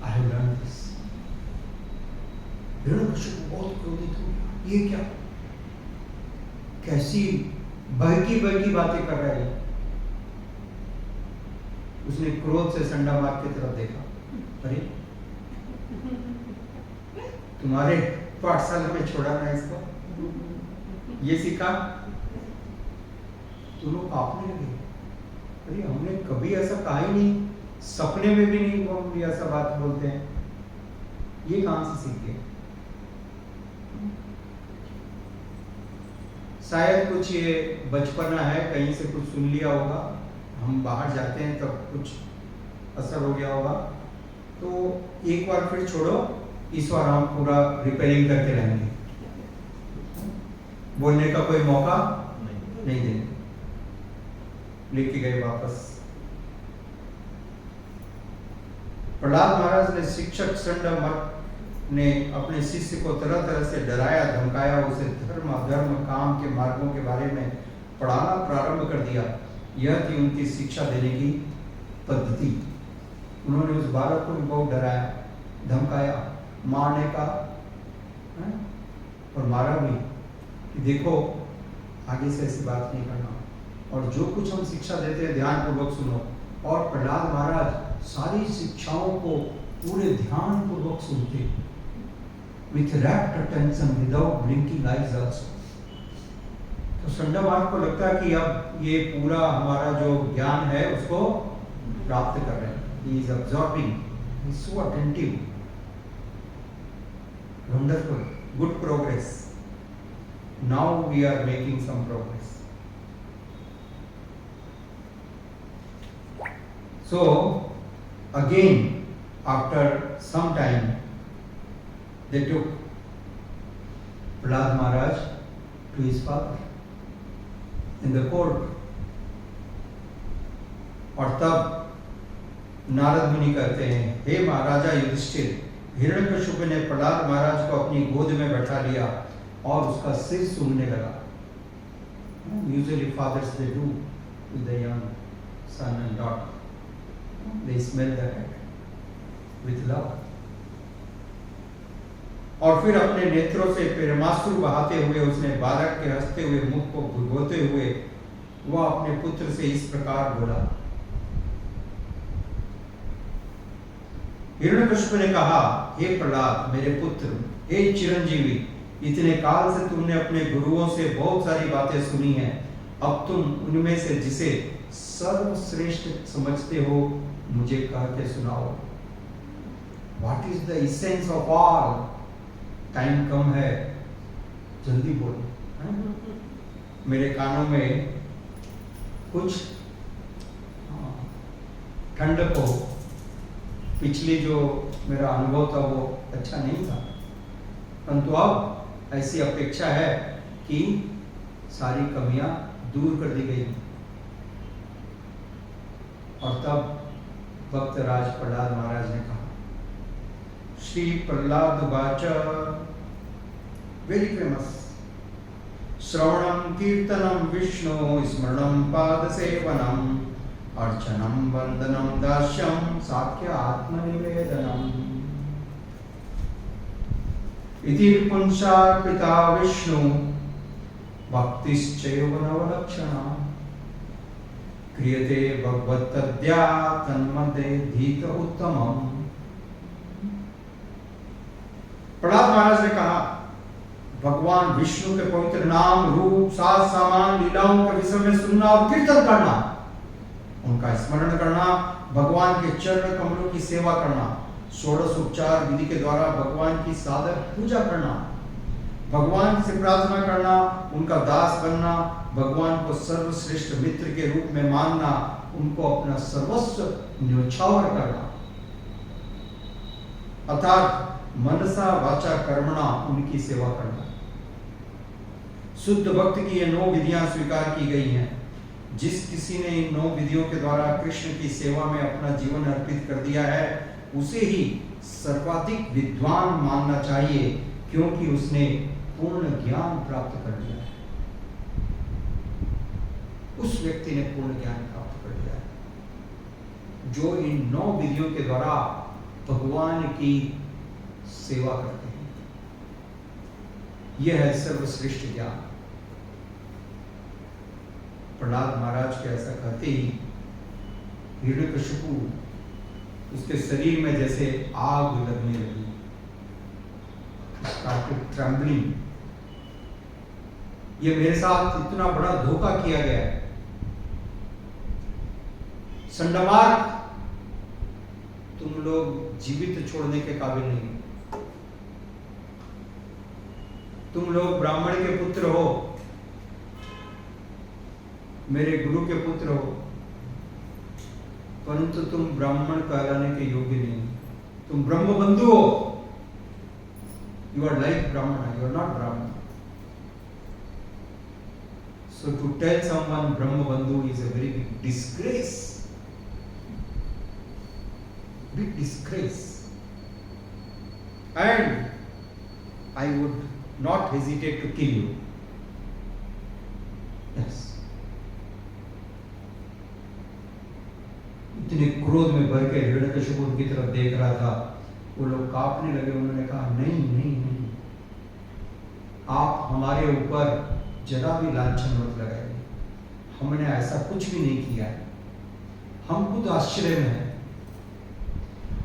I have learned this. Hiranyakashipu बहुत क्रोधित हो गया, ये क्या, कैसी बहकी बातें कर रहे हैं। उसने क्रोध से संडा मार की तरफ देखा, अरे तुम्हारे पाठशाला में छोड़ा ना इसको, ये सीखा, तुम लोग कांपने लगे। अरे हमने कभी ऐसा कहा ही नहीं, सपने में भी नहीं वो हम ऐसा बात बोलते हैं, ये कहां से सीख गए? शायद कुछ ये बचपना है, कहीं से कुछ सुन लिया होगा, हम बाहर जाते हैं तब कुछ असर हो गया होगा। तो एक बार फिर छोड़ो, इस बार हम पूरा रिपेयरिंग करके रहेंगे, बोलने का कोई मौका नहीं देंगे। लेके गए वापस। प्रहलाद महाराज ने शिक्षक संडमत ने अपने शिष्य को तरह तरह से डराया धमकाया, उसे धर्म अधर्म काम के मार्गों के बारे में पढ़ाना प्रारंभ कर दिया। यह थी उनकी शिक्षा देने की पद्धति। उन्होंने उस बालक को भी बहुत डराया, धमकाया, मारने का है? और मारा भी कि देखो आगे से ऐसी बात नहीं करना। और जो कुछ हम शिक्षा देते हैं ध्यान पूर्वक सुनो। और प्रहलाद महाराज सारी शिक्षाओं को पूरे ध्यान पूर्वक सुनते, with rapt attention without blinking eyes also। तो संडमार्ग को लगता है कि अब ये पूरा हमारा जो ज्ञान है उसको प्राप्त कर रहे हैं। He is absorbing, he is so attentive, wonderful, good progress। Now we are making some progress। So again after some time they took Prahlad Maharaj to his father in the court। और तब नारद मुनि कहते हैं, हे महाराजा युधिष्ठिर, हिरण्यकशिपु ने प्रहलाद महाराज को अपनी गोद में बैठा लिया और उसका सिर सूंघने लगा। Usually fathers they do with the young son and daughter, they smell the head with love। और फिर अपने नेत्रों से प्रेमाश्रु बहाते हुए उसने बालक के हंसते हुए मुख को भिगोते हुए वह अपने पुत्र से इस प्रकार बोला। हिरण्यकशिपु ने कहा, हे प्रहलाद मेरे पुत्र, हे चिरंजीवी, इतने काल से तुमने अपने गुरुओं से बहुत सारी बातें सुनी हैं, अब तुम उनमें से जिसे सर्वश्रेष्ठ समझते हो मुझे कह के सुनाओ। What is the essence of all? Time कम है, जल्दी बोलो, है? मेरे कानों में कुछ ठंडक हो। पिछली जो मेरा अनुभव था वो अच्छा नहीं था, परंतु अब ऐसी अपेक्षा है कि सारी कमियां दूर कर दी गई। और तब भक्त राज प्रहलाद महाराज ने कहा, श्री प्रहलाद वाच, वेरी फेमस, श्रवणम कीर्तनम विष्णु स्मरणम पाद सेवनम अर्चनम वंदनम दास्यम साख्य आत्मनिवेदनम इति पुंसार्पिता विष्णु भक्तिश्चैव नवलक्षणा क्रियते भगवत्तद्या तन्मध्ये धीत उत्तमम्। प्रहलाद महाराज ने कहा, भगवान विष्णु के पवित्र नाम, रूप, साज सामान, लीलाओं के विषय में सुनना और कीर्तन करना, उनका स्मरण करना, भगवान के चरण कमलों की सेवा करना, षोडश उपचार विधि के द्वारा भगवान की सादर पूजा करना, भगवान से प्रार्थना करना, उनका दास बनना, भगवान को सर्वश्रेष्ठ मित्र के रूप में मानना, उनको अपना सर्वस्व न्योछावर करना, अर्थात मनसा वाचा कर्मणा उनकी सेवा करना। शुद्ध भक्त की ये 9 विधियां स्वीकार की गई हैं। जिस किसी ने इन 9 विधियों के द्वारा कृष्ण की सेवा में अपना जीवन अर्पित कर दिया है, उसे ही सर्वाधिक विद्वान मानना चाहिए, क्योंकि उसने पूर्ण ज्ञान प्राप्त कर लिया है। उस व्यक्ति ने पूर्ण ज्ञान प्राप्त कर लिया है जो इन 9 विधियों के द्वारा भगवान की सेवा करते हैं। यह है सर्वश्रेष्ठ ज्ञान। प्रहलाद महाराज के ऐसा कहते ही हिरण्यकशिपु, उसके शरीर में जैसे आग लगने लगी, ट्रम्बलिंग। ये मेरे साथ इतना बड़ा धोखा किया गया है। संडमार्ग तुम लोग जीवित छोड़ने के काबिल नहीं। तुम लोग ब्राह्मण के पुत्र हो, मेरे गुरु के पुत्र हो, परंतु तुम ब्राह्मण कहलाने के योग्य नहीं। तुम ब्रह्म बंधु हो। You are like Brahmana, you are not Brahmana. So to tell someone Brahma Bandhu is a very big disgrace. Big disgrace. And I would not hesitate to kill you. Yes. इतने क्रोध में भर के हिरण्यकशिपु की तरफ देख रहा था, वो लोग कांपने लगे। उन्होंने कहा, नहीं नहीं नहीं, आप हमारे ऊपर जरा भी लांछन मत लगाइए, हमने ऐसा कुछ भी नहीं किया है, हम खुद आश्चर्य में हैं,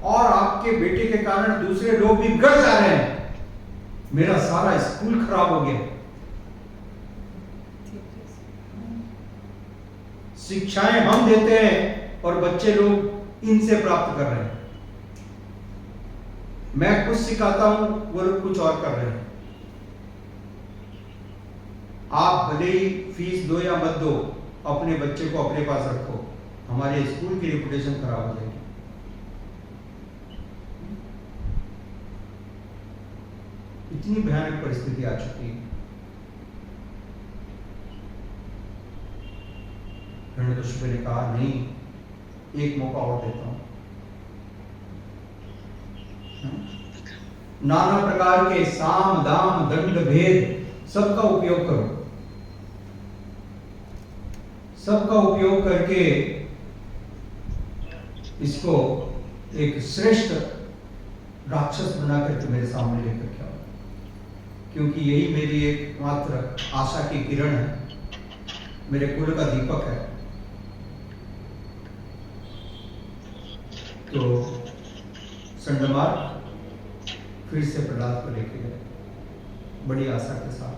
और आपके बेटे के कारण दूसरे लोग भी बिगड़ जा रहे हैं। मेरा सारा स्कूल खराब हो गया, शिक्षाएं हम देते हैं और बच्चे लोग इनसे प्राप्त कर रहे हैं। मैं कुछ सिखाता हूं, वो लोग कुछ और कर रहे हैं। आप भले ही फीस दो या मत दो, अपने बच्चे को अपने पास रखो, हमारे स्कूल की रेपुटेशन खराब हो जाएगी। इतनी भयानक परिस्थिति आ चुकी है। हिरण्यकशिपु ने कहा, नहीं, एक मौका और देता हूं। नाना प्रकार के साम दाम दंड भेद सबका उपयोग करो, सबका उपयोग करके इसको एक श्रेष्ठ राक्षस बना करके मेरे सामने लेकर के आओ, क्योंकि यही मेरी एकमात्र आशा की किरण है, मेरे कुल का दीपक है। तो संडमार्ग फिर से प्रहलाद को लेके गए बड़ी आशा के साथ।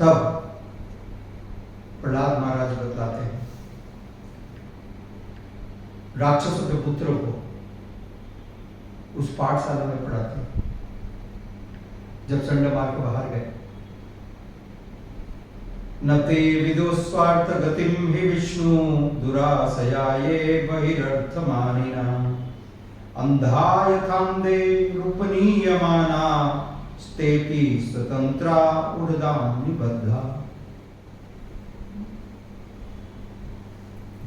तब प्रहलाद महाराज बतलाते हैं, राक्षसों के पुत्रों को उस पाठशाला में पढ़ाते जब चंडमार्क बाहर गए। न ते विदुस्वार्थ गतिम हि विष्णु दुराशयाये बहिरर्थमानिना अंधा यथांधे रूपनीयमाना स्तेपि स्वतंत्रा उर्दाम निबद्धा।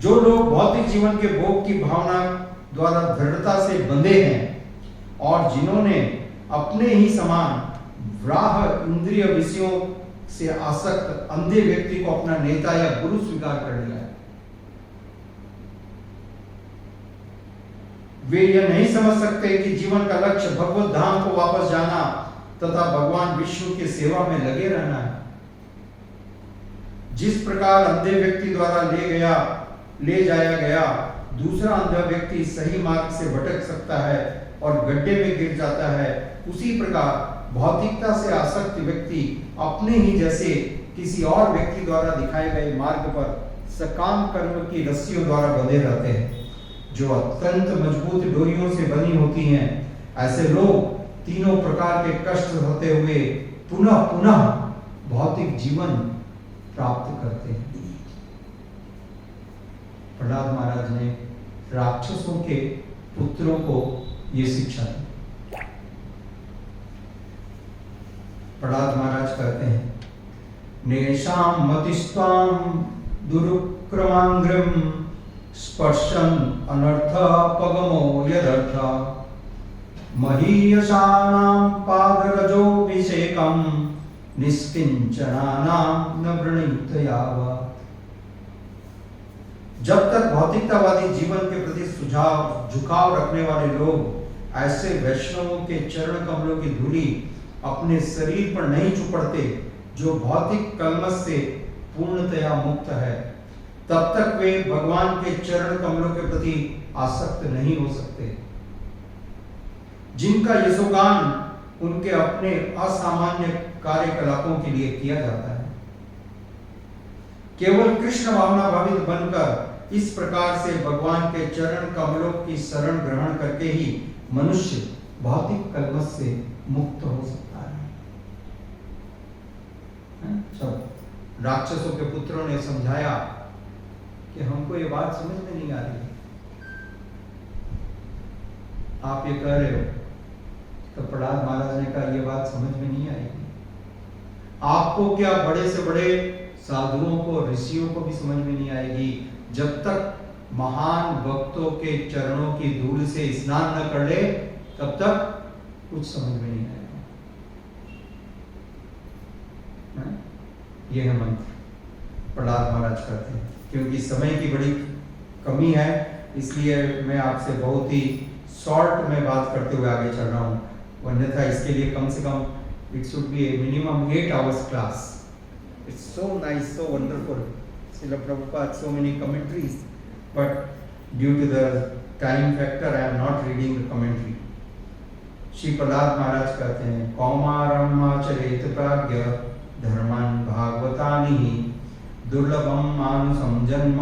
जो लोग भौतिक जीवन के भोग की भावना द्वारा दृढ़ता से बंधे हैं और जिन्होंने अपने ही समान व्राह इंद्रिय विषयों से आसक्त अंधे व्यक्ति को अपना नेता या गुरु स्वीकार कर लिया है, वे यह नहीं समझ सकते कि जीवन का लक्ष्य भगवत धाम को वापस जाना तथा भगवान विष्णु की सेवा में लगे रहना है। जिस प्रकार अंधे व्यक्ति द्वारा ले जाया गया दूसरा अंधा व्यक्ति सही मार्ग से भटक सकता है और गड्ढे में गिर जाता है, उसी प्रकार भौतिकता से आसक्त व्यक्ति अपने ही जैसे किसी और व्यक्ति द्वारा दिखाए गए मार्ग पर सकाम कर्म की रस्सियों द्वारा बंधे रहते हैं, जो अत्यंत मजबूत डोरियों से बनी होती हैं। ऐसे लोग तीनों प्रकार के कष्ट सहते हुए पुनः पुनः भौतिक जीवन प्राप्त करते हैं। प्रहलाद महाराज ने राक्षसों के पुत्रों को ये शिक्षा दी। प्रहलाद महाराज कहते हैं, नेषां मतिस्त्वां दुरुक्रमांग्रम स्पर्शन अनर्थ पगमो यदर्थ महीयसानां पादरजोभिषेकं निष्किंचनानां न वृणीत यावत्। जब तक भौतिकतावादी जीवन के प्रति झुकाव रखने वाले लोग ऐसे वैष्णवों के चरण कमलों की धूली अपने शरीर पर नहीं चुपड़ते जो भौतिक कलमश से पूर्णतया मुक्त है, तब तक वे भगवान के चरण कमलों के प्रति आसक्त नहीं हो सकते। जिनका यशोगान उनके अपने असामान्य कार्यकलापों के लिए किया जाता है, केवल कृष्ण भावना भावित बनकर इस प्रकार से भगवान के चरण कमलों की शरण ग्रहण करके ही मनुष्य भौतिक कलमश से मुक्त हो सकता है। सब राक्षसों के पुत्रों ने समझाया कि हमको ये बात समझ में नहीं आ रही है, आप ये कह रहे हो। तो प्रहलाद महाराज ने कहा, ये बात समझ में नहीं आएगी आपको, क्या बड़े से बड़े साधुओं को ऋषियों को भी समझ में नहीं आएगी जब तक महान भक्तों के चरणों की धूल से स्नान न कर ले, तब तक कुछ समझ में नहीं आएगा। यह है मंत्र प्रहलाद महाराज कहते हैं। क्योंकि समय की बड़ी कमी है, इसलिए मैं आपसे बहुत ही शॉर्ट में बात करते हुए आगे चल रहा हूँ, अन्यथा इसके लिए कम से कम it should be a minimum 8 hours class. It's so nice, so wonderful. Srila Prabhupada, so many commentaries, but due to the time factor, I am not reading the commentary. Shri Prahlad Maharaj कहते हैं, कौमारम आचरेत प्राज्ञ धर्मं भागवतानि दुर्लभम मानुषं जन्म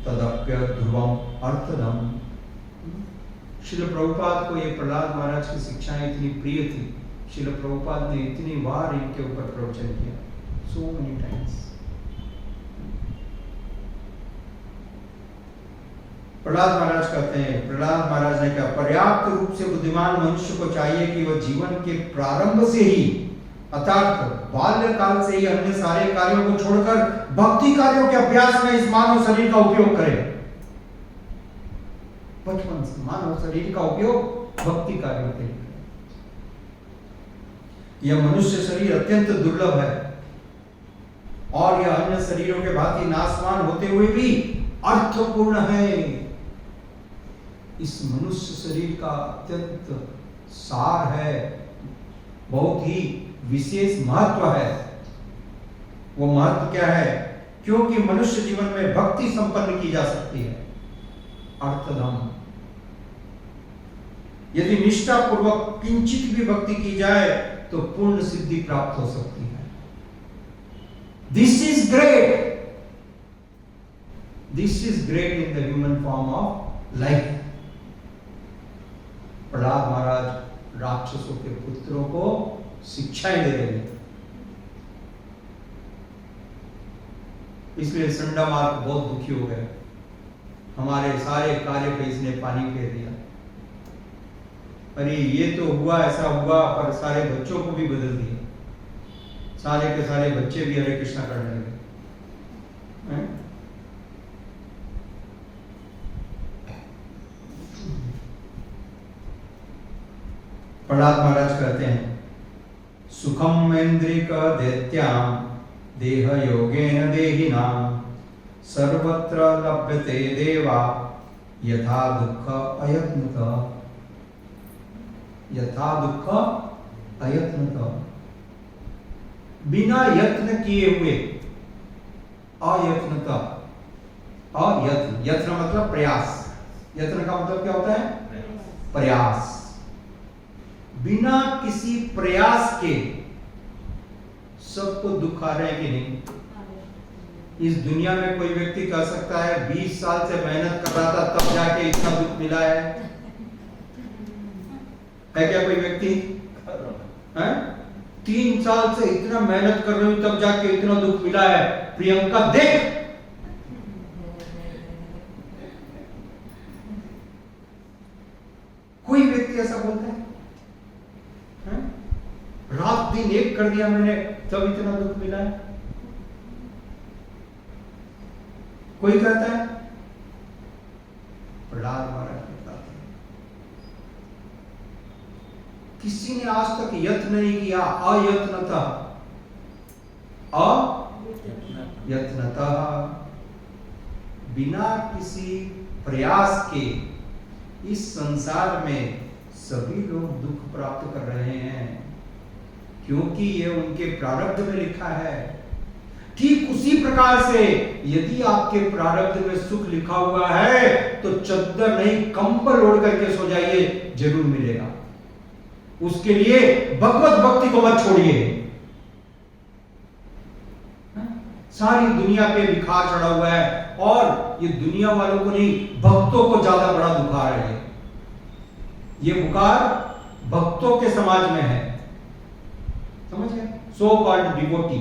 तदप्य ध्रुवम अर्थदम। श्रील प्रभुपाद को ये प्रहलाद महाराज की शिक्षाएं इतनी प्रिय थी, श्रील प्रभुपाद ने इतनी बार इनके ऊपर प्रवचन किया, so many times. Prahlad Maharaj कहते हैं, प्रहलाद महाराज ने कहा, पर्याप्त रूप से बुद्धिमान मनुष्य को चाहिए कि वह जीवन के प्रारंभ से ही अर्थात बाल्यकाल से ही अन्य सारे कार्यों को छोड़कर भक्ति कार्यों के अभ्यास में इस मानव शरीर का उपयोग करे। बचपन से मानव शरीर का उपयोग भक्ति कार्यों के लिए। यह मनुष्य शरीर अत्यंत दुर्लभ है और यह अन्य शरीरों के भांति नाशवान होते हुए भी अर्थपूर्ण है। इस मनुष्य शरीर का अत्यंत सार है, बहुत ही विशेष महत्व है। वो महत्व क्या है? क्योंकि मनुष्य जीवन में भक्ति संपन्न की जा सकती है, अर्थधाम। यदि निष्ठा पूर्वक किंचित भी भक्ति की जाए तो पूर्ण सिद्धि प्राप्त हो सकती है। This is great in the human form of life. Prahlad Maharaj राक्षसों के पुत्रों को शिक्षाएं दे रहे हैं। इसलिए संडा मार्ग बहुत दुखी हो गए। हमारे सारे कार्य पे इसने पानी फेर दिया। अरे ये तो हुआ, ऐसा हुआ, पर सारे बच्चों को भी बदल दिया। सारे के सारे बच्चे भी हरे कृष्णा करने लगे। प्रहलाद महाराज कहते हैं, सुखम इंद्रिक दैत्याम देह योगेन देहिनाम सर्वत्र लभ्यते देवा यथा दुख अयत्नतः। यथा दुख अयत्नतः, बिना यत्न किए हुए, अयत्नतः। अयत्न, यत्न मतलब प्रयास। यत्न का मतलब क्या होता है? प्रयास। बिना किसी प्रयास के सबको दुख आ रहे हैं कि नहीं? इस दुनिया में कोई व्यक्ति कह सकता है 20 साल से मेहनत कर रहा था तब जाके इतना दुख मिला है क्या कोई व्यक्ति? 3 साल से इतना मेहनत कर रही हूं तब जाके इतना दुख मिला है। प्रियंका देख, कोई व्यक्ति ऐसा बोलता है? रात दिन एक कर दिया मैंने तब इतना दुख मिला है? कोई कहता है? प्रहलाद महाराज बताते हैं, किसी ने आज तक यत्न नहीं किया, अयत्नता। अयत्नता, बिना किसी प्रयास के इस संसार में सभी लोग दुख प्राप्त कर रहे हैं, क्योंकि ये उनके प्रारब्ध में लिखा है। ठीक उसी प्रकार से यदि आपके प्रारब्ध में सुख लिखा हुआ है तो चद्दर नहीं कंबल ओढ़ करके सो जाइए, जरूर मिलेगा। उसके लिए भगवत भक्ति को मत छोड़िए। सारी दुनिया पे बुखार चढ़ा हुआ है और ये दुनिया वालों को नहीं, भक्तों को ज्यादा बड़ा बुखार है। ये बुखार भक्तों के समाज में है, समझ गए? So called devotee.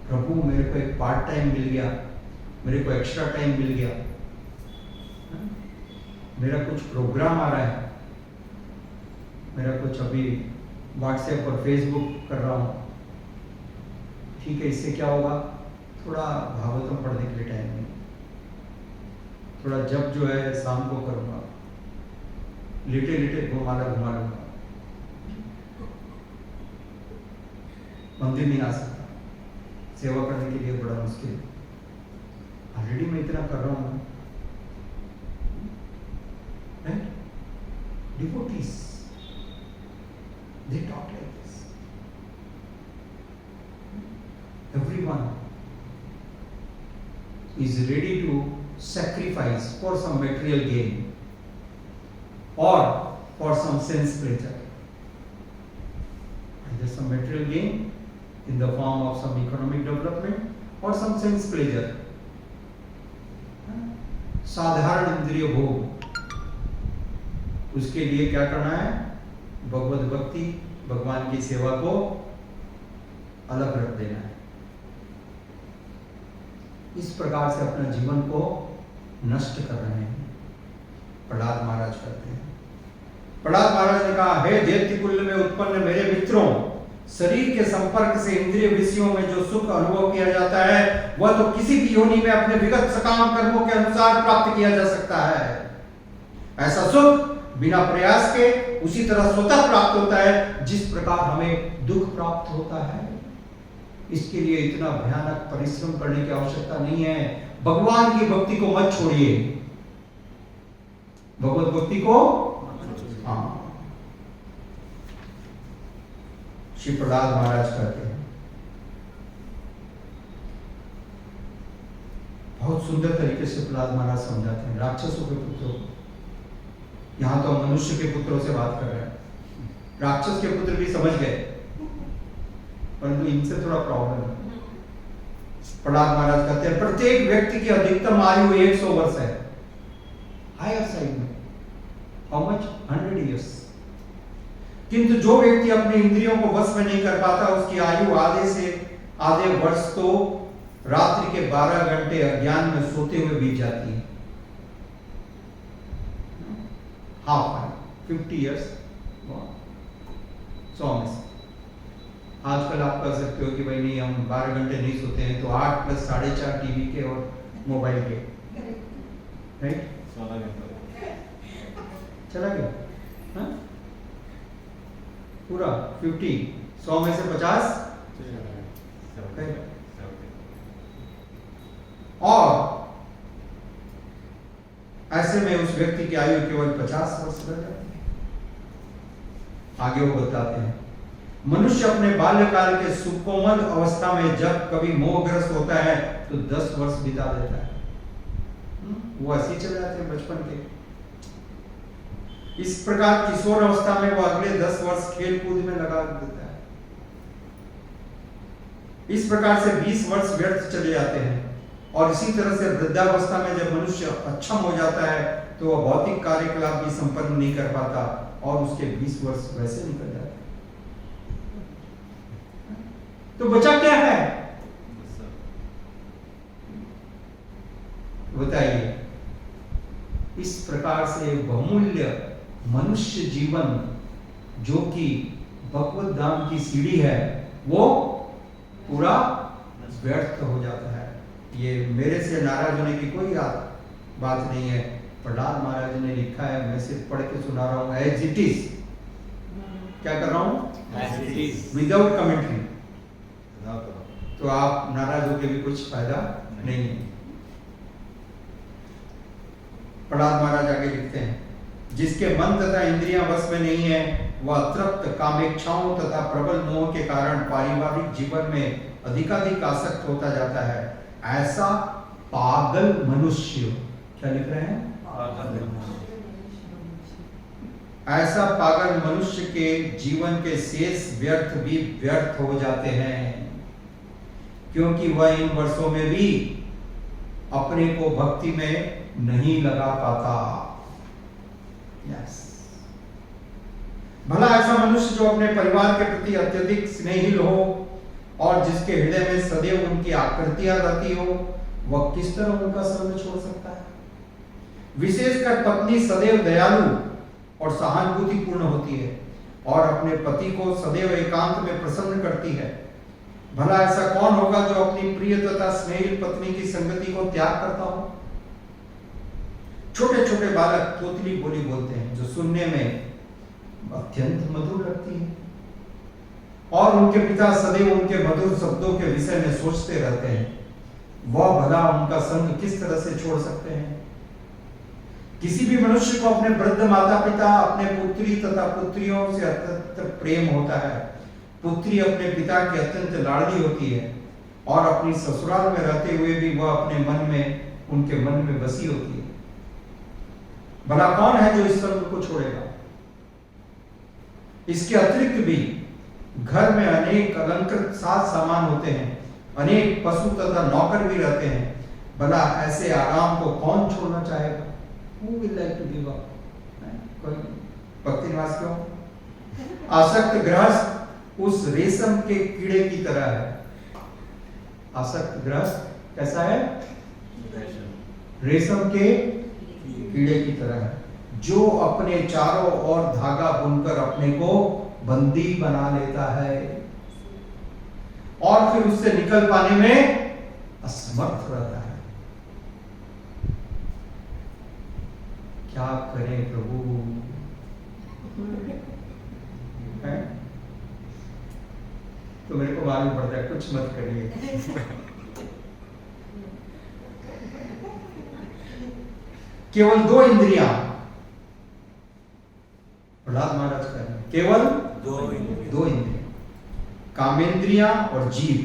प्रभु मेरे को एक पार्ट टाइम मिल गया, मेरे को एक्स्ट्रा टाइम मिल गया, मेरा कुछ प्रोग्राम आ रहा है, मेरा कुछ अभी व्हाट्सएप और फेसबुक कर रहा हूं, ठीक है, इससे क्या होगा? थोड़ा भागवतम पढ़ने के लिए टाइम नहीं, थोड़ा जब जो है शाम को करूंगा, लेटे लेटे घुमा लूंगा, मंदिर नहीं आ सकता, सेवा करने के लिए बड़ा मुश्किल है। ऑलरेडी मैं इतना कर रहा हूं। Devotees, they talk like this. Everyone is ready to sacrifice for some material gain or for some sense pleasure. Either some material gain in the form of some economic development or some sense pleasure. साधारण इंद्रिय भोग, उसके लिए क्या करना है? भगवत भक्ति, भगवान की सेवा को अलग रख देना है। इस प्रकार से अपने जीवन को नष्ट कर रहे हैं, प्रहलाद महाराज करते हैं। प्रहलाद महाराज ने कहा, हे दैत्यकुल में उत्पन्न मेरे मित्रों, शरीर के संपर्क से इंद्रिय विषयों में जो सुख अनुभव किया जाता है वह तो किसी भी योनि में अपने विगत सकाम कर्मों के अनुसार प्राप्त किया जा सकता है। ऐसा सुख बिना प्रयास के उसी तरह स्वतः प्राप्त होता है जिस प्रकार हमें दुख प्राप्त होता है। इसके लिए इतना भयानक परिश्रम करने की आवश्यकता नहीं है। भगवान की भक्ति को मत छोड़िए, भगवत भक्ति को। हाँ, श्री प्रहलाद महाराज कहते हैं, बहुत सुंदर तरीके से प्रहलाद महाराज समझाते हैं राक्षसों के पुत्रों को। यहां तो मनुष्य के पुत्रों से बात कर रहे हैं, राक्षस के पुत्र भी समझ गए, परंतु इनसे थोड़ा प्रॉब्लम है। प्रहलाद महाराज कहते हैं, प्रत्येक व्यक्ति की अधिकतम आयु 100 वर्ष है। हायर साइड में। How much? 100 years। किंतु जो व्यक्ति अपने इंद्रियों को वश में नहीं कर पाता, उसकी आयु आधे से आधे वर्ष तो रात्रि के 12 घंटे अज्ञान में सोते हुए बीत जाती है। हाफ 50 years 100 में से। आजकल आप कह सकते हो कि भाई नहीं, हम 12 घंटे नहीं सोते हैं, तो 8 + 4.5 टीवी के और मोबाइल के, राइट? चला गया हाँ? पूरा 50, 100 में से 50 और ऐसे में उस व्यक्ति की आयु केवल 50 वर्ष रह जाती है। आगे वो बताते हैं, मनुष्य अपने बाल्यकाल के सुकोमल अवस्था में जब कभी मोहग्रस्त होता है तो 10 वर्ष बिता देता है। वो ऐसे ही चले जाते हैं बचपन के। इस प्रकार किशोर अवस्था में वो अगले 10 वर्ष खेल कूद में लगा देता है। इस प्रकार से 20 वर्ष व्यर्थ चले जाते हैं। और इसी तरह से वृद्धावस्था में जब मनुष्य अक्षम हो जाता है तो वह भौतिक कार्यकलाप भी संपन्न नहीं कर पाता और उसके 20 वर्ष वैसे निकल जाते हैं। तो बचा क्या है? बताइए। इस प्रकार से बहुमूल्य मनुष्य जीवन जो कि भगवत धाम की सीढ़ी है, वो पूरा व्यर्थ हो जाता है। ये मेरे से नाराज होने की कोई बात नहीं है। प्रहलाद महाराज ने लिखा है, मैं सिर्फ पढ़ के सुना रहा हूँ एज इट इज। क्या कर रहा हूँ? Without commentary. तो आप नाराज होकर भी कुछ फायदा नहीं है। प्रहलाद महाराज आगे लिखते हैं, जिसके मन तथा इंद्रियां वश में नहीं है, वह तृप्त कामेच्छाओं तथा प्रबल मोह के कारण पारिवारिक जीवन में अधिकाधिक आसक्त होता जाता है। ऐसा पागल मनुष्य, क्या लिख रहे हैं? ऐसा पागल मनुष्य के जीवन के शेष व्यर्थ भी व्यर्थ हो जाते हैं, क्योंकि वह इन वर्षों में भी अपने को भक्ति में नहीं लगा पाता। यस। भला ऐसा मनुष्य जो अपने परिवार के प्रति अत्यधिक स्नेहिल हो और जिसके हृदय में सदैव उनकी आकृतियां रहती हो, वह किस तरह उनका संग छोड़ सकता है? विशेषकर पत्नी सदैव दयालु और सहानुभूतिपूर्ण होती है और अपने पति को सदैव एकांत में प्रसन्न करती है। भला ऐसा कौन होगा जो अपनी प्रिय तथा स्नेहिल पत्नी की संगति को त्याग करता हो? छोटे छोटे बालक तोतली बोली बोलते हैं जो सुनने में अत्यंत मधुर लगती है और उनके पिता सदैव उनके मधुर शब्दों के विषय में सोचते रहते हैं। वह भला उनका संग किस तरह से छोड़ सकते हैं? किसी भी मनुष्य को अपने वृद्ध माता पिता, अपने पुत्री तथा पुत्रियों से अत्यंत प्रेम होता है। पुत्री अपने पिता की अत्यंत लाडली होती है और अपनी ससुराल में रहते हुए भी वह अपने मन में, उनके मन में बसी होती है। भला कौन है जो इस संग को छोड़ेगा? इसके अतिरिक्त भी घर में अनेक अलंकृत साज सामान होते हैं, अनेक पशु तथा नौकर भी रहते हैं। भला ऐसे आराम को कौन छोड़ना चाहेगा? Who will like to give up? कोई भक्ति निवास क्यों? आसक्त गृहस्थ उस रेशम के कीड़े की तरह है। आसक्त गृहस्थ कैसा है? रेशम के कीड़े की तरह है, जो अपने चारों ओर धागा बुनकर अपने को बंदी बना लेता है और फिर उससे निकल पाने में असमर्थ रहता है। क्या करें प्रभु? है? तो मेरे को मालूम पड़ता है, कुछ मत करिए। केवल 2 इंद्रियां, प्रहलाद महाराज कह रहे हैं, केवल 2 इंद्रियां, कामेंद्रियां और जीव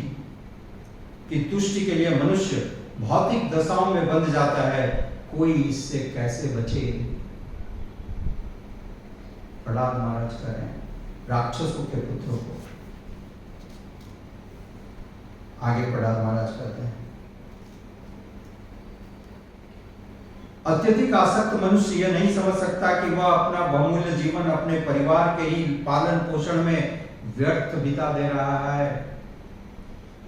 की तुष्टि के लिए मनुष्य भौतिक दशाओं में बंध जाता है। कोई इससे कैसे बचे? प्रहलाद महाराज कह रहे हैं, राक्षसों के पुत्रों को। आगे प्रहलाद महाराज कहते हैं, अत्यधिक आसक्त मनुष्य यह नहीं समझ सकता कि वह अपना बहुमूल्य जीवन अपने परिवार के ही पालन पोषण में व्यर्थ बिता दे रहा है।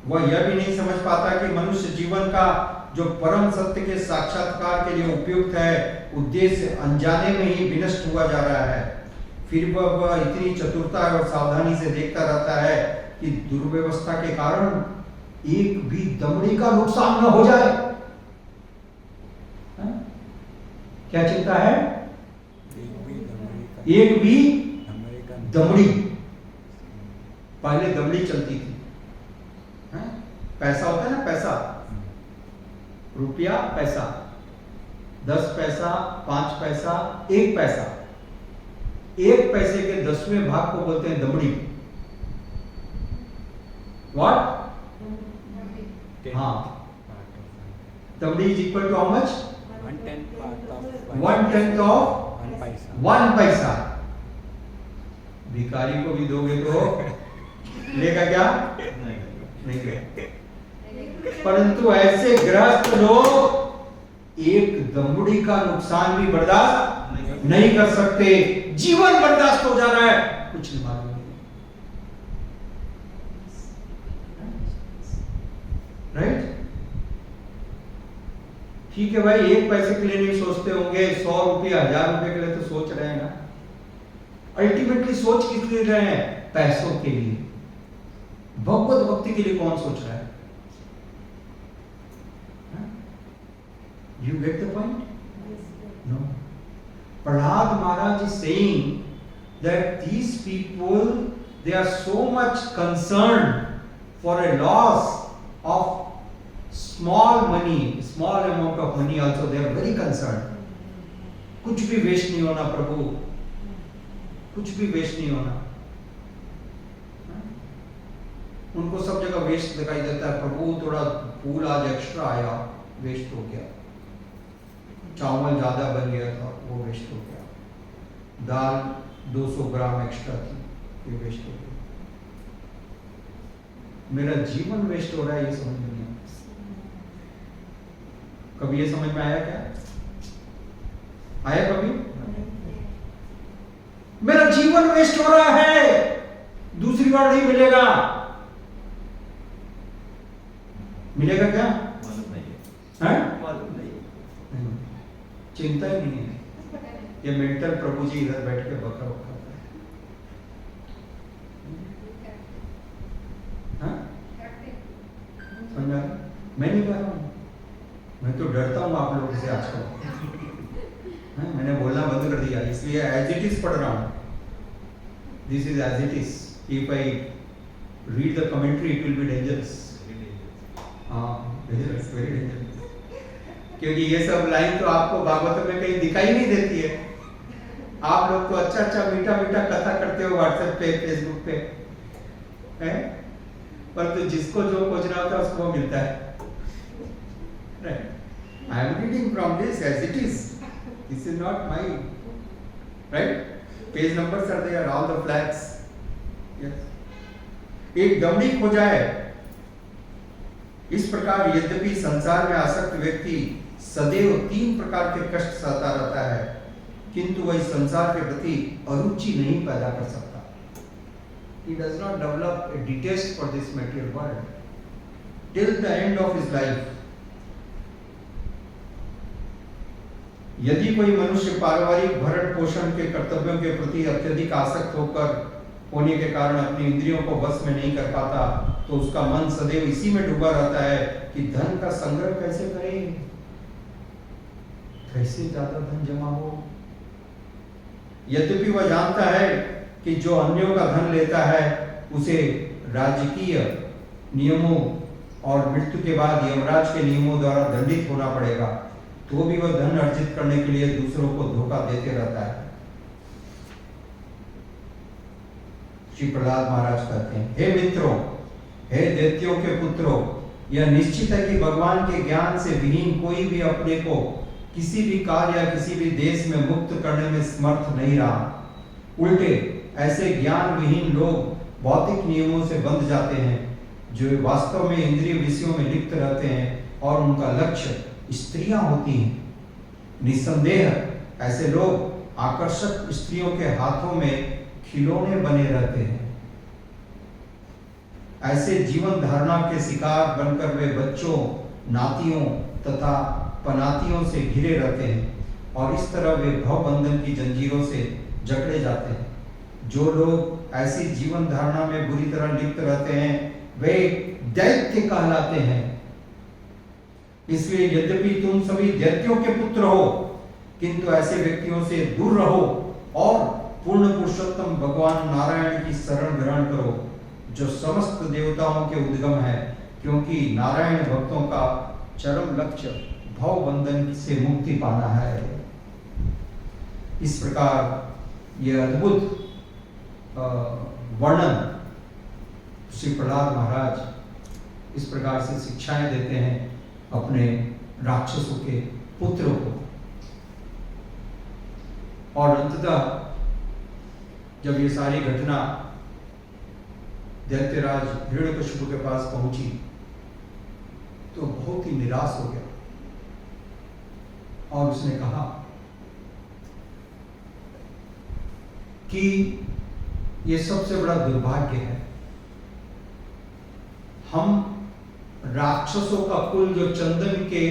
वह यह भी नहीं समझ पाता कि मनुष्य जीवन का जो परम सत्य के साक्षात्कार के लिए उपयुक्त है उद्देश्य अनजाने में ही विनष्ट हुआ जा रहा है। फिर वह इतनी चतुरता और सावधानी से देखता रहता है कि दुर्व्यवस्था के कारण एक भी दमड़ी का नुकसान न हो जाए। क्या चिंता है? एक भी दमड़ी। पहले दमड़ी चलती थी, पैसा होता है ना, पैसा, रुपया पैसा, 10 पैसा, 5 पैसा, 1 पैसा, 1 पैसे के 10वें भाग को बोलते हैं दमड़ी। व्हाट? हाँ, दमड़ी is equal to how much? 1/10 of 1 पैसा। भिखारी को भी दोगे तो लेगा क्या? नहीं लेगा। परंतु ऐसे गृहस्थ लोग एक दमड़ी का नुकसान भी बर्दाश्त नहीं कर सकते। जीवन बर्दाश्त हो जा रहा है, कुछ नहीं मालूम। राइट? ठीक है भाई, 1 पैसे के लिए नहीं सोचते होंगे, 100 रुपये 1000 रुपए के लिए तो सोच रहे हैं ना। अल्टीमेटली सोच किस लिए रहे हैं? पैसों के लिए। भगवत भक्ति के लिए कौन सोच रहा है? You get the point? No. Prahlad Maharaj is saying that these people, they are so much concerned for a loss of small money, small amount of money also, they are very concerned. कुछ भी waste नहीं होना प्रभु, कुछ भी waste नहीं होना। उनको सब जगह वेस्ट दिखाई देता है। प्रभु थोड़ा फूल आज एक्स्ट्रा आया, वेस्ट हो गया। चावल ज्यादा बन गया था, वो वेस्ट हो गया। दाल 200 ग्राम एक्स्ट्रा थी, ये वेस्ट हो गया। मेरा जीवन वेस्ट हो रहा है, ये समझ में नहीं आता। कभी ये समझ में आया क्या? आया कभी? मेरा जीवन वेस्ट हो रहा है, दूसरी बार नहीं मिलेगा। मिलेगा क्या? मालूम नहीं है? मालूम नहीं। चिंता ही नहीं है। ये मेंटल प्रभु जी इधर बैठ के बकरा उठाता है। समझा? मैं नहीं कह रहा हूँ, मैं तो डरता हूँ आप लोगों से आजकल। मैंने बोलना बंद कर दिया, इसलिए एज इट इज पढ़ रहा हूँ। This is as it is. If I read the commentary it will be dangerous. Very dangerous. क्योंकि ये सब लाइन तो आपको भागवत में कहीं दिखाई नहीं देती है। आप लोग तो अच्छा अच्छा मीठा मीठा कथा करते हो व्हाट्सएप पे, फेसबुक पे, है? पर तो जिसको जो खोजना होता है उसको वो मिलता है। Right? I am reading from this as it is. This is not my right. Page numbers are there, all the flags. Yes. एक दमड़ी खो जाए। इस प्रकार यद्यपि संसार में आसक्त व्यक्ति सदैव 3 प्रकार के कष्ट सहता रहता है, किंतु वह संसार के प्रति अरुचि नहीं पैदा कर सकता। He does not develop a distaste for this material world till the end of his life. यदि कोई मनुष्य पारिवारिक भरण पोषण के कर्तव्यों के प्रति अत्यधिक आसक्त होने के कारण अपनी इंद्रियों को बस में नहीं कर पाता, तो उसका मन सदैव इसी में डूबा रहता है कि धन का संग्रह कैसे करें, कैसे ज्यादा धन जमा हो। यद्यपि वह जानता है कि जो अन्यों का धन लेता है उसे राजकीय नियमों और मृत्यु के बाद यमराज के नियमों द्वारा दंडित होना पड़ेगा, तो भी वह धन अर्जित करने के लिए दूसरों को धोखा देते रहता है। श्री प्रहलाद महाराज कहते हैं, हे मित्रों, हे दैत्यों के पुत्रों, यह निश्चित है कि भगवान के ज्ञान से विहीन कोई भी अपने को किसी भी कार्य या किसी भी देश में मुक्त करने में समर्थ नहीं रहा। उल्टे ऐसे ज्ञान विहीन लोग भौतिक नियमों से बंध जाते हैं, जो वास्तव में इंद्रिय विषयों में लिप्त रहते हैं और उनका लक्ष्य स्त्रियां होती हैं। निसंदेह ऐसे लोग आकर्षक स्त्रियों के हाथों में खिलौने बने रहते हैं। ऐसे जीवन धारणा के शिकार बनकर वे बच्चों, नातियों तथा पनातियों से घिरे रहते हैं और इस तरह वे भवबंधन की जंजीरों से जकड़े जाते हैं। जो लोग ऐसी जीवन धारणा में बुरी तरह लिप्त रहते हैं वे दैत्य कहलाते हैं। इसलिए यद्यपि तुम सभी दैत्यों के पुत्र हो, किंतु ऐसे व्यक्तियों से दूर रहो और पूर्ण पुरुषोत्तम भगवान नारायण की शरण ग्रहण करो, जो समस्त देवताओं के उद्गम है, क्योंकि नारायण भक्तों का चरम लक्ष्य भव बंधन से मुक्ति पाना है। इस प्रकार यह अद्भुत वर्णन श्री प्रहलाद महाराज इस प्रकार से शिक्षाएं देते हैं अपने राक्षसों के पुत्रों को। और अंततः जब ये सारी घटना दैत्यराज हिरण्यकशिपु के पास पहुंची तो बहुत ही निराश हो गया और उसने कहा कि ये सबसे बड़ा दुर्भाग्य है, हम राक्षसों का कुल जो चंदन के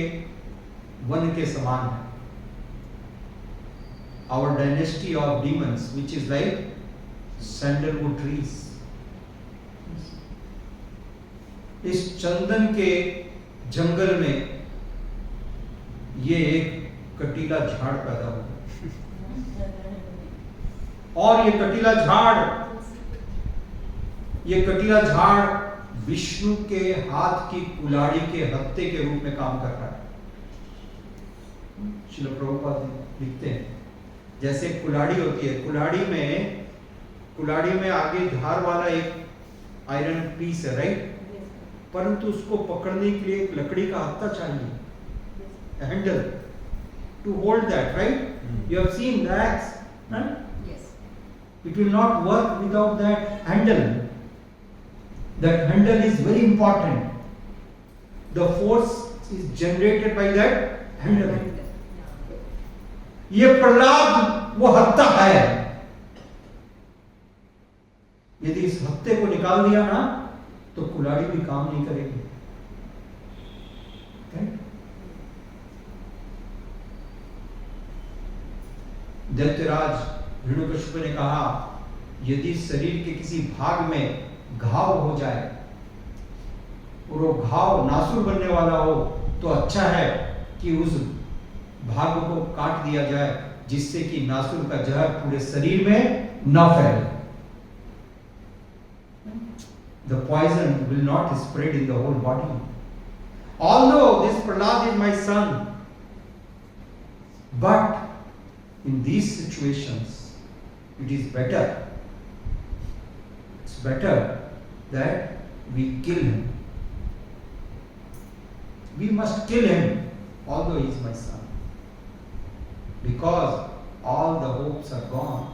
वन के समान है, our dynasty of demons which is like sandalwood trees, इस चंदन के जंगल में ये एक कटीला झाड़ पैदा हुआ और ये कटीला झाड़ विष्णु के हाथ की कुल्हाड़ी के हत्थे के रूप में काम कर रहा है। श्रील प्रभुपाद लिखते हैं जैसे कुल्हाड़ी होती है, कुल्हाड़ी में आगे धार वाला एक आयरन पीस है, राइट, परंतु उसको पकड़ने के लिए एक लकड़ी का हत्था चाहिए, handle to hold that, right. You have seen the axe, right? It will not work without that handle. That handle is very important. The force is generated by that handle. ये प्रहलाद वो हत्था है। यदि इस हत्थे को निकाल दिया ना तो कुल्हाड़ी भी काम नहीं करेगी। दैत्यराज हिरण्यकशिपु ने कहा यदि शरीर के किसी भाग में घाव हो जाए और वो घाव नासुर बनने वाला हो तो अच्छा है कि उस भाग को काट दिया जाए जिससे कि नासुर का जहर पूरे शरीर में न फैले। The poison will not spread in the whole body. Although this Prahlad is my son, but in these situations it is better. It's better that we kill him. We must kill him, although he is my son. Because all the hopes are gone.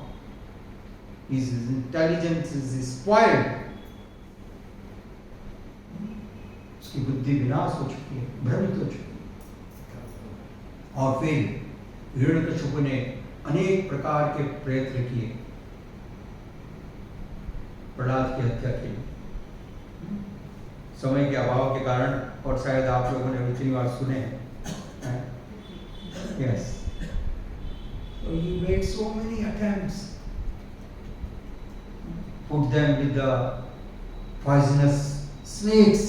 His intelligence is spoiled. उसकी बुद्धि विनाश हो चुकी है, भ्रमित हो चुकी है। और फिर हिरण्यकशिपु ने अनेक प्रकार के प्रयत्न किए प्रहलाद की हत्या के लिए। समय के अभाव के कारण, और शायद आप लोगों ने इतनी बार सुने हैं, yes, so he made so many attempts, put them with the poisonous snakes,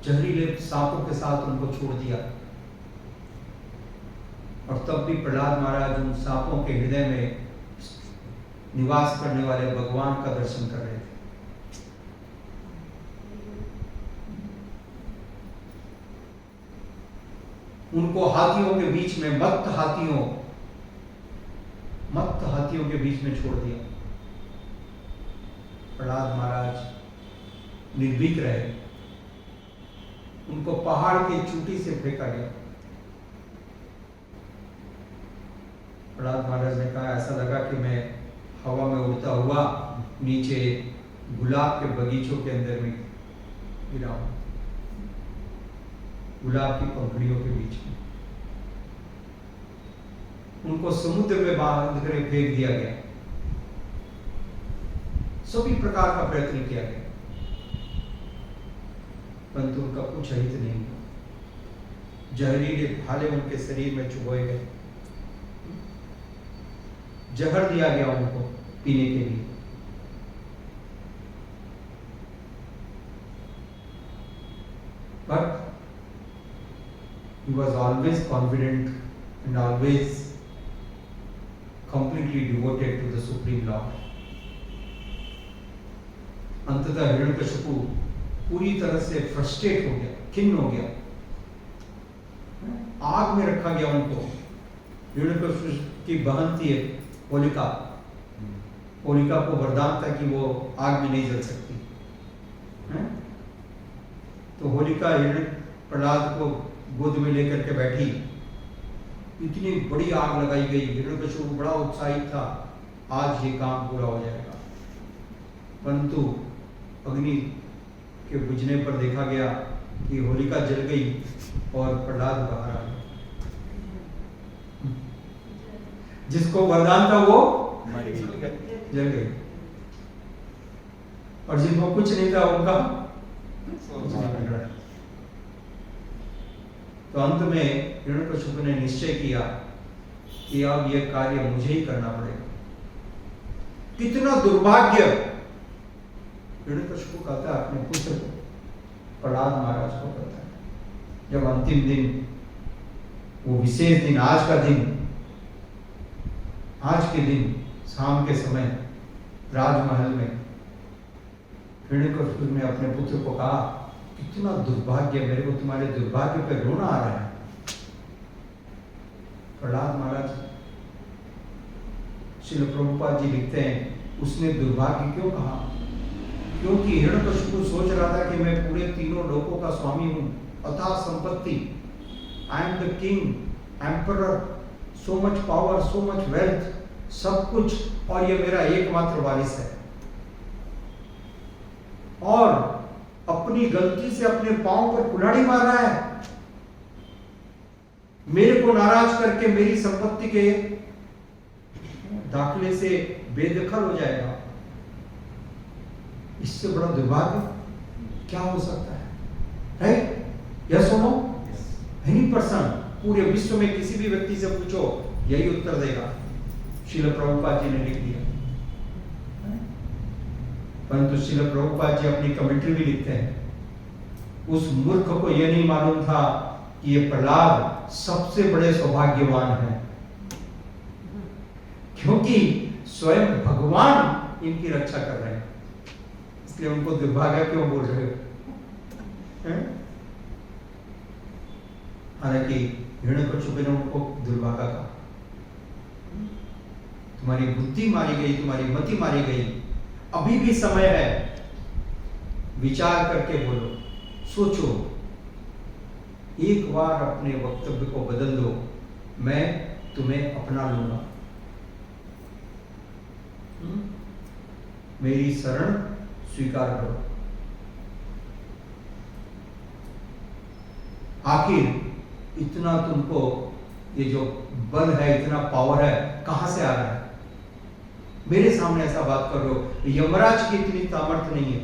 जहरीले सांपों के साथ उनको छोड़ दिया। और तब भी प्रहलाद महाराज उन सांपों के हृदय में निवास करने वाले भगवान का दर्शन कर रहे थे। उनको हाथियों के बीच में, मत्त हाथियों के बीच में छोड़ दिया। प्रहलाद महाराज निर्भीक रहे। उनको पहाड़ की चोटी से फेंका गया। प्रहलाद महाराज ने कहा ऐसा लगा कि मैं हवा में उड़ता हुआ नीचे गुलाब के बगीचों के अंदर में गिरा हूं। गुलाब की पंखुड़ियों के बीच में। उनको समुद्र में बांध कर फेंक दिया गया। सभी प्रकार का प्रयत्न किया गया, परंतु उनका कुछ हित नहीं हुआ। जहरीले भाले उनके शरीर में चुभोए गए, जहर दिया गया उनको पीने के लिए। But he was always confident and always completely devoted to the Supreme Lord. अंततः हिरण्यकशिपु पूरी तरह से फ्रस्ट्रेट हो गया, खिन्न हो गया। आग में रखा गया उनको। हिरण्यकशिपु की बहन थी होलिका। होलिका को वरदान था कि वो आग में नहीं जल सकती है? तो होलिका प्रहलाद को गोद में लेकर के बैठी। इतनी बड़ी आग लगाई गई। हिरण्यकशिपु बड़ा उत्साहित था, आज ये काम पूरा हो जाएगा। परंतु अग्नि के बुझने पर देखा गया कि होलिका जल गई और प्रहलाद बाहर आ गया। जिसको वरदान था वो जल गई, और जिनको कुछ नहीं था उनका तो अंत में हिरण्यकशिपु ने निश्चय किया कि अब यह कार्य मुझे ही करना पड़ेगा। कितना दुर्भाग्य! हिरण्यकशिपु कहता है अपने पुत्र को, प्रहलाद महाराज को कहता है, जब अंतिम दिन, वो विशेष दिन, आज का दिन, आज के दिन शाम के समय राजमहल में हिरण्यकशिपु ने अपने पुत्र को कहा, कितना दुर्भाग्य, मेरे को तुम्हारे दुर्भाग्य पे रोना आ रहा है। प्रहलाद महाराज, श्रील प्रभुपाद जी लिखते हैं, उसने दुर्भाग्य क्यों कहा? क्योंकि हिरण्यकशिपु सोच रहा था कि मैं पूरे तीनों लोकों का स्वामी हूं, अथाह संपत्ति, I am the king, emperor, so much power, so much wealth, सब कुछ, और ये मेरा एकमात्र वारिस है। और अपनी गलती से अपने पांव पर कुल्हाड़ी मार रहा है, मेरे को नाराज करके मेरी संपत्ति के दाखिले से बेदखल हो जाएगा। इससे बड़ा दुर्भाग्य क्या हो सकता है? राइट? यस और नो? एनी पर्सन, पूरे विश्व में किसी भी व्यक्ति से पूछो, यही उत्तर देगा। श्रील प्रभुपाद जी ने लिख दिया। परंतु श्रील प्रभुपाद जी अपनी कमेंट्री भी लिखते हैं, उस मूर्ख को यह नहीं मालूम था कि ये प्रहलाद सबसे बड़े सौभाग्यवान हैं, क्योंकि स्वयं भगवान इनकी रक्षा कर रहे हैं। इसलिए उनको दुर्भाग्य क्यों बोल रहे हो? हालांकि हिरण्यकशिपु ने उनको दुर्भागा कहा, तुम्हारी बुद्धि मारी गई, तुम्हारी मति मारी गई, अभी भी समय है, विचार करके बोलो, सोचो, एक बार अपने वक्तव्य को बदल दो, मैं तुम्हें अपना लूंगा। मेरी शरण स्वीकार करो। आखिर इतना तुमको ये जो बल है, इतना पावर है, कहां से आ रहा है? मेरे सामने ऐसा बात कर रहे हो। यमराज की इतनी सामर्थ्य नहीं है।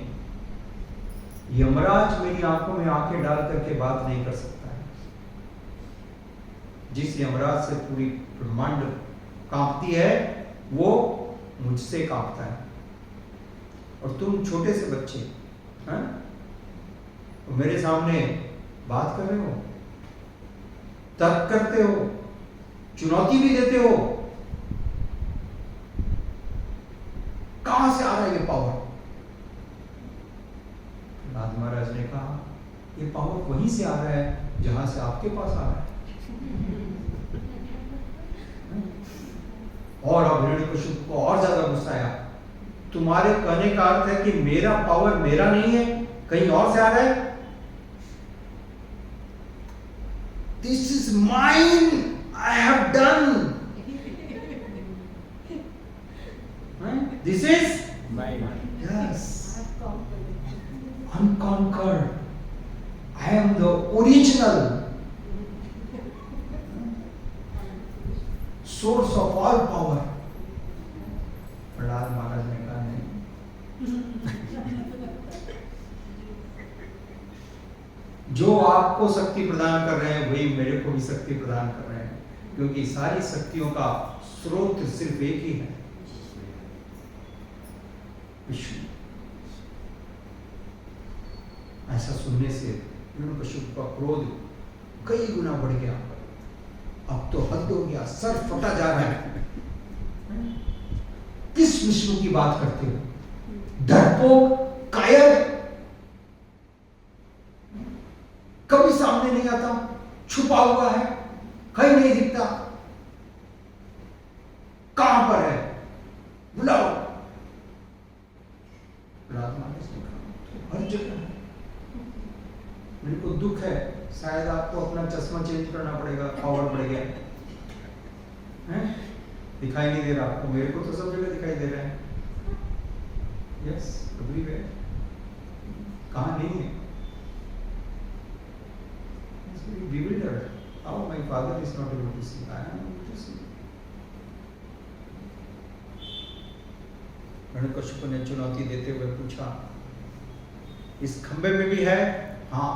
यमराज मेरी आंखों में आंखें डाल करके बात नहीं कर सकता है। जिस यमराज से पूरी ब्रह्मांड कांपती है, वो मुझसे कांपता है। और तुम छोटे से बच्चे हैं, तो मेरे सामने बात कर रहे हो, तर्क करते हो, चुनौती भी देते हो। कहां से आ रहा है ये पावर? प्रहलाद महाराज ने कहा, ये पावर वहीं से आ रहा है जहां से आपके पास आ रहा है। और अब हिरण्यकशिपु को और ज्यादा गुस्सा आया। तुम्हारे कहने का अर्थ है कि मेरा पावर मेरा नहीं है, कहीं और से आ रहा है? This is mine, I have done, this is mine, yes, unconquered. I am the original source of all power. Prahlad Maharaj ने कहा नहीं, जो आपको शक्ति प्रदान कर रहे हैं वही मेरे को भी शक्ति प्रदान कर रहे हैं, क्योंकि सारी शक्तियों का स्रोत सिर्फ एक ही है, विष्णु। ऐसा सुनने से हिरण्यकशिपु का क्रोध कई गुना बढ़ गया। अब तो हद हो गया, सर फटा जा रहा है। किस विष्णु की बात करते हो? डरपोक, कायर, कभी सामने नहीं आता, छुपा हुआ है, कहीं नहीं दिखता, कहां पर है? बुलाओ। हर जगह है। मेरे को दुख है, शायद आपको अपना चश्मा चेंज करना पड़ेगा, पावर बढ़ गया है, दिखाई नहीं दे रहा आपको, मेरे को तो सब जगह दिखाई दे रहा है। Yes, everywhere. कहां नहीं है? Bewildered. How my father is not able to see? I am able to see. Hiranyakashipu ने चुनौती देते हुए पूछा, इस खंबे में भी है? हाँ।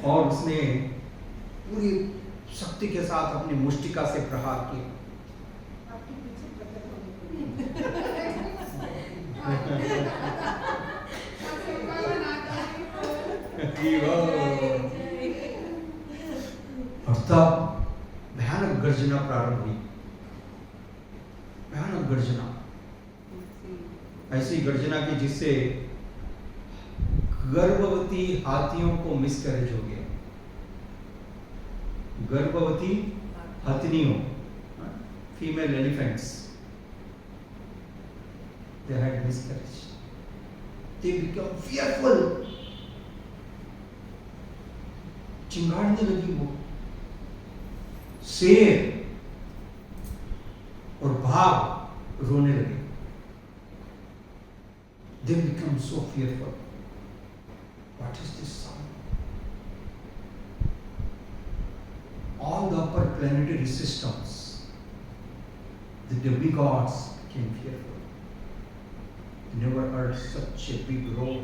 और उसने पूरी शक्ति के साथ अपनी मुष्टिका से प्रहार किया। और तब भयानक गर्जना प्रारंभ हुई, भयानक गर्जना, ऐसी गर्जना की जिससे गर्भवती हाथियों को मिसकैरेज हो गया। गर्भवती हथनियों, female elephants, they had miscarriage. They become fearful. चिंगाड़ने लगी वो, शेर और भाग रोने लगे। They become so fearful. What is this sound? All the upper planetary systems, the demigods became fearful. They never heard such a big roar.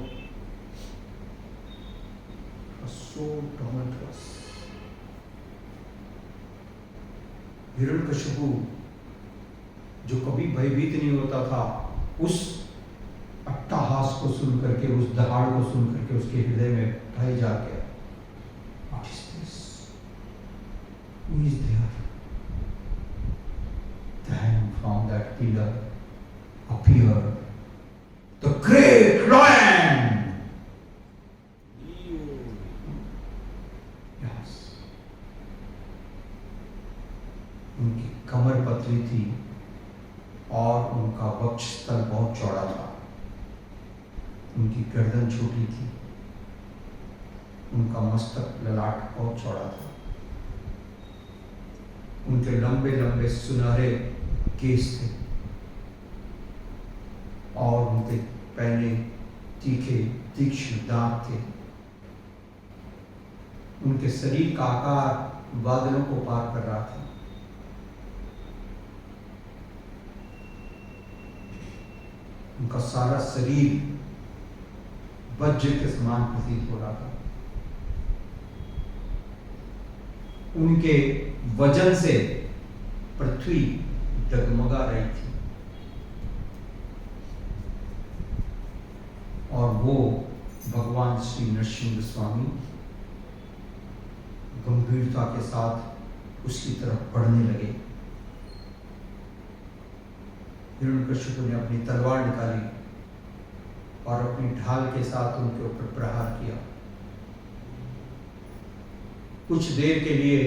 It was so tumultuous. Hiranyakashipu जो कभी भयभीत नहीं होता था, उस अट्टहास को सुन करके, उस दहाड़ को सुन करके उसके हृदय में भय जा गया। What is this? Who is there? Then from that pillar appeared the great lion. Yes. उनकी कमर पतली थी और उनका वक्षस्थल बहुत चौड़ा था। उनकी गर्दन छोटी थी, उनका मस्तक ललाट बहुत चौड़ा था, उनके लंबे लंबे सुनहरे केस थे और उनके पहले तीखे तीक्ष्ण दांत थे। उनके शरीर का आकार बादलों को पार कर रहा था। उनका सारा शरीर वज्र के समान प्रतीत हो रहा था। उनके वजन से पृथ्वी डगमगा रही थी और वो भगवान श्री नरसिंह स्वामी गंभीरता के साथ उसकी तरफ बढ़ने लगे। हिरण्यकशिपु ने अपनी तलवार निकाली और अपनी ढाल के साथ उनके ऊपर प्रहार किया। कुछ देर के लिए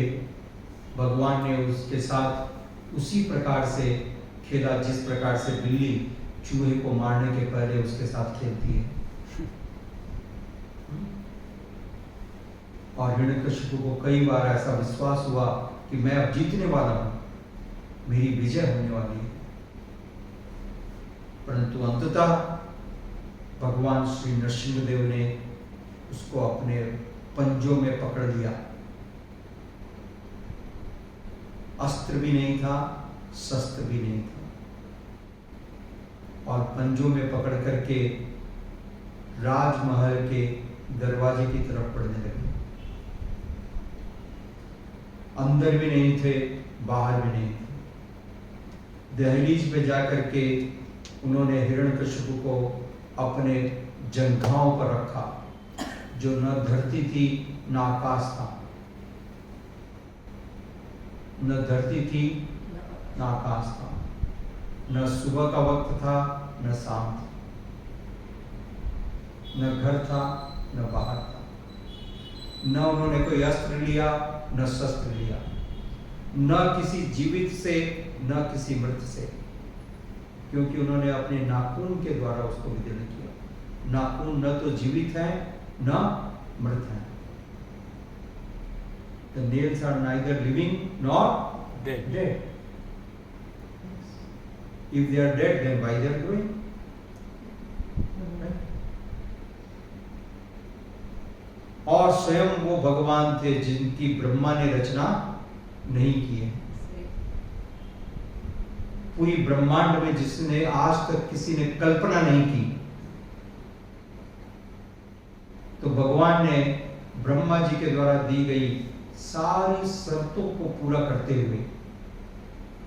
भगवान ने उसके साथ उसी प्रकार से खेला जिस प्रकार से बिल्ली चूहे को मारने के पहले उसके साथ खेलती है। और हिरण्यकशिपु को कई बार ऐसा विश्वास हुआ कि मैं अब जीतने वाला हूं, मेरी विजय होने वाली है। परंतु अंततः भगवान श्री नरसिंहदेव ने उसको अपने पंजों में पकड़ लिया। अस्त्र भी नहीं था, शस्त्र भी नहीं था, और पंजों में पकड़ करके राजमहल के दरवाजे की तरफ बढ़ने लगे। अंदर भी नहीं थे, बाहर भी नहीं थे। दहलीज पे जाकर के उन्होंने हिरण्यकशिपु को अपने जंघाओं पर रखा, जो न धरती थी न आकाश था, न धरती थी न आकाश था, न सुबह का वक्त था न शाम था, न घर था न बाहर था। न उन्होंने कोई अस्त्र लिया न शस्त्र लिया, न किसी जीवित से न किसी मृत से, क्योंकि उन्होंने अपने नाखून के द्वारा उसको विदीर्ण किया। नाखून न तो जीवित है न मृत है। The nails are neither living nor dead. If they are dead, then why they are growing? और स्वयं वो भगवान थे जिनकी ब्रह्मा ने रचना नहीं की है। पूरी ब्रह्मांड में जिसने आज तक किसी ने कल्पना नहीं की, तो भगवान ने ब्रह्मा जी के द्वारा दी गई सारी शर्तों को पूरा करते हुए,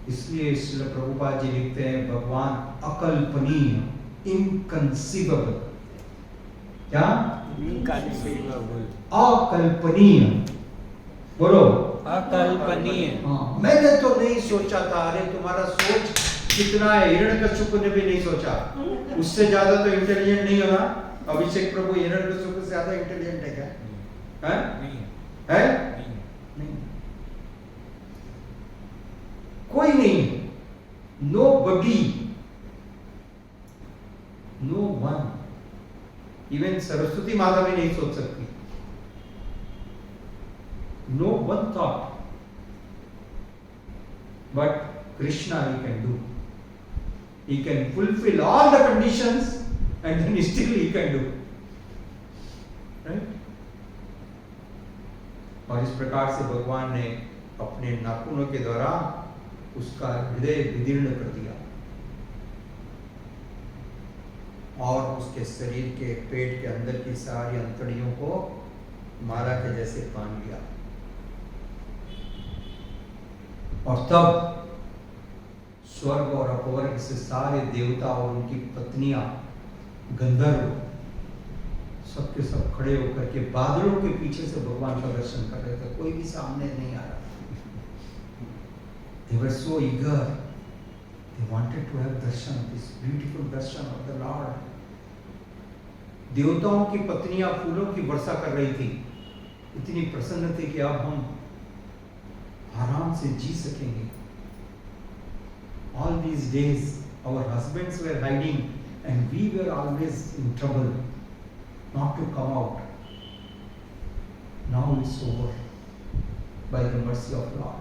इसलिए श्रील प्रभुपाद जी लिखते हैं भगवान अकल्पनीय, इनकंसीवेबल। क्या? अकल्पनीय। बोलो अकल्पनीय। हाँ, मैंने तो नहीं सोचा था। अरे तुम्हारा सोच कितना है, हिरण्यकशिपु ने भी नहीं सोचा। उससे ज्यादा तो इंटेलिजेंट नहीं होना। अभिषेक प्रभु हिरण्यकशिपु से ज्यादा इंटेलिजेंट है क्या? है? है? नहीं। कोई नहीं, नो बडी, नो वन। इवन सरस्वती माता भी नहीं सोच सकती। No one thought, but Krishna he can do. He can fulfill all the conditions and then still he can do. Right? और इस प्रकार से भगवान ने अपने नाखूनों के द्वारा उसका हृदय विदीर्ण कर दिया और उसके शरीर के पेट के अंदर की सारी अंतड़ियों को माला के जैसे बांध लिया। और तब स्वर्ग और अपवर्ग से सारे देवता और उनकी पत्नियां, गंधर्व, सबके सब खड़े होकर के बादलों के पीछे से भगवान का दर्शन कर रहे थे। कोई भी सामने नहीं आ रहा। They were so eager. They wanted to have darshan, this beautiful darshan of the Lord. देवताओं की पत्नियां फूलों की वर्षा कर रही थी। इतनी प्रसन्न थी कि अब हम आराम से जी सकेंगे। All these days our husbands were hiding and we were always in trouble not to come out. Now it's over by the mercy of Lord.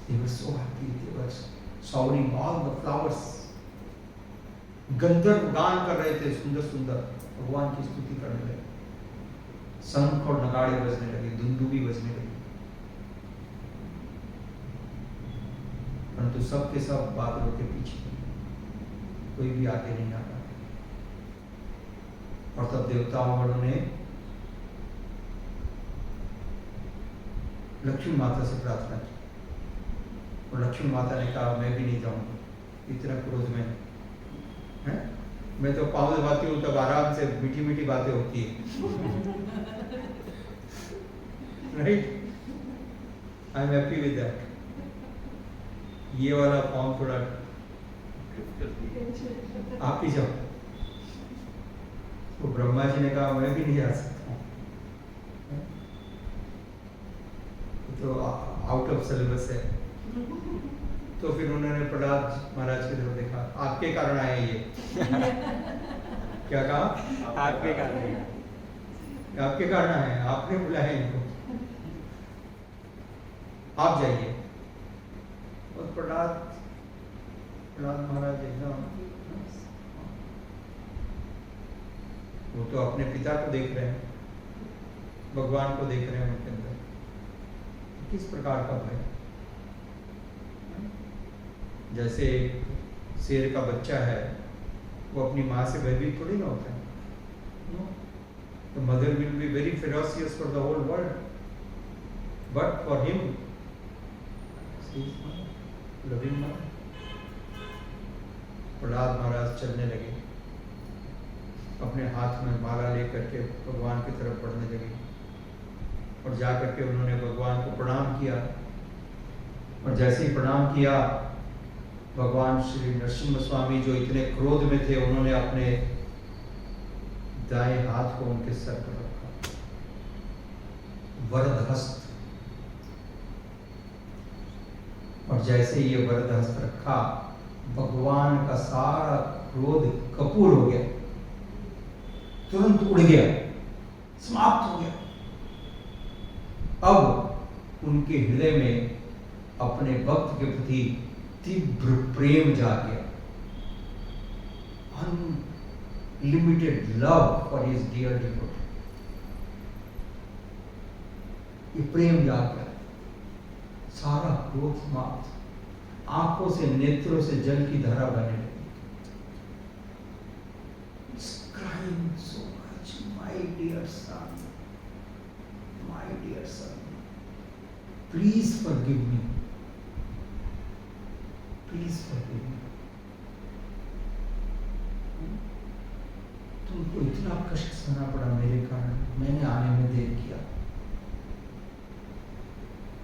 They were so happy. They were showering all the flowers. गंधर्व गान कर रहे थे, सुंदर सुंदर भगवान की स्तुति करने लगे। शंख और नगाड़े बजने लगे, दुंदुबी बजने लगी। परंतु सब के सब बादलों के पीछे, कोई भी आगे नहीं आ रहा। और तब देवताओं ने लक्ष्मी माता से प्रार्थना की और लक्ष्मी माता ने कहा मैं भी नहीं जाऊंगी इतना क्रोध में है? मैं तो पाँव दबाती हूँ तब आराम से मीठी मीठी बातें होती है। Right, I am happy with that. ये वाला फॉर्म थोड़ा आप ही जाओ। तो ब्रह्मा जी ने कहा मैं भी नहीं जा सकता हूँ, तो आउट ऑफ सिलेबस है। तो फिर उन्होंने प्रहलाद महाराज की तरफ देखा, आपके कारण आए ये। क्या कहा? आपके कारण। आपके कारण आए, आपने बुलाया इनको। आप जाइए। और प्रहलाद महाराज एकदम, वो तो अपने पिता को देख रहे हैं, भगवान को देख रहे हैं उनके अंदर। किस प्रकार का भय? जैसे शेर का बच्चा है, वो अपनी माँ से भयभीत थोड़ी ना होता है। The mother will be very ferocious for the whole world, but for him, she is loving mother. Prahlad महाराज चलने लगे, अपने हाथ में माला लेकर के भगवान की तरफ बढ़ने लगे, और जाकर के उन्होंने भगवान को प्रणाम किया। और जैसे ही प्रणाम किया, भगवान श्री नरसिम्हा स्वामी जो इतने क्रोध में थे, उन्होंने अपने दाएं हाथ को उनके सर पर रखा, वरद हस्त। और जैसे ये वरद हस्त रखा, भगवान का सारा क्रोध कपूर हो गया, तुरंत उड़ गया, समाप्त हो गया। अब उनके हृदय में अपने भक्त के प्रति तीव्र प्रेम जाग गया, unlimited love for his dear devotee. ये प्रेम जाग गया, सारा क्रोध समाप्त, आंखों से नेत्रों से जल की धारा बहने लगी। Crying so much, my dear son, please forgive me, please forgive me. तुमको इतना कष्ट सहना पड़ा मेरे कारण, मैंने आने में देर किया।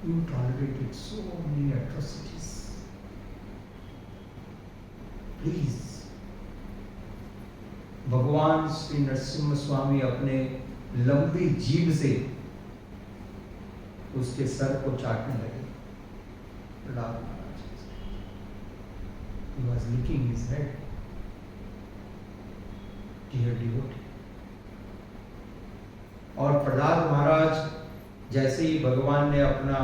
You tolerated so many atrocities. Please. भगवान श्री नरसिम्हा स्वामी अपने लंबी जीभ से उसके सर को चाटने लगे। प्रहलाद महाराज, he was licking his head. Dear devotee. और प्रहलाद महाराज जैसे ही भगवान ने अपना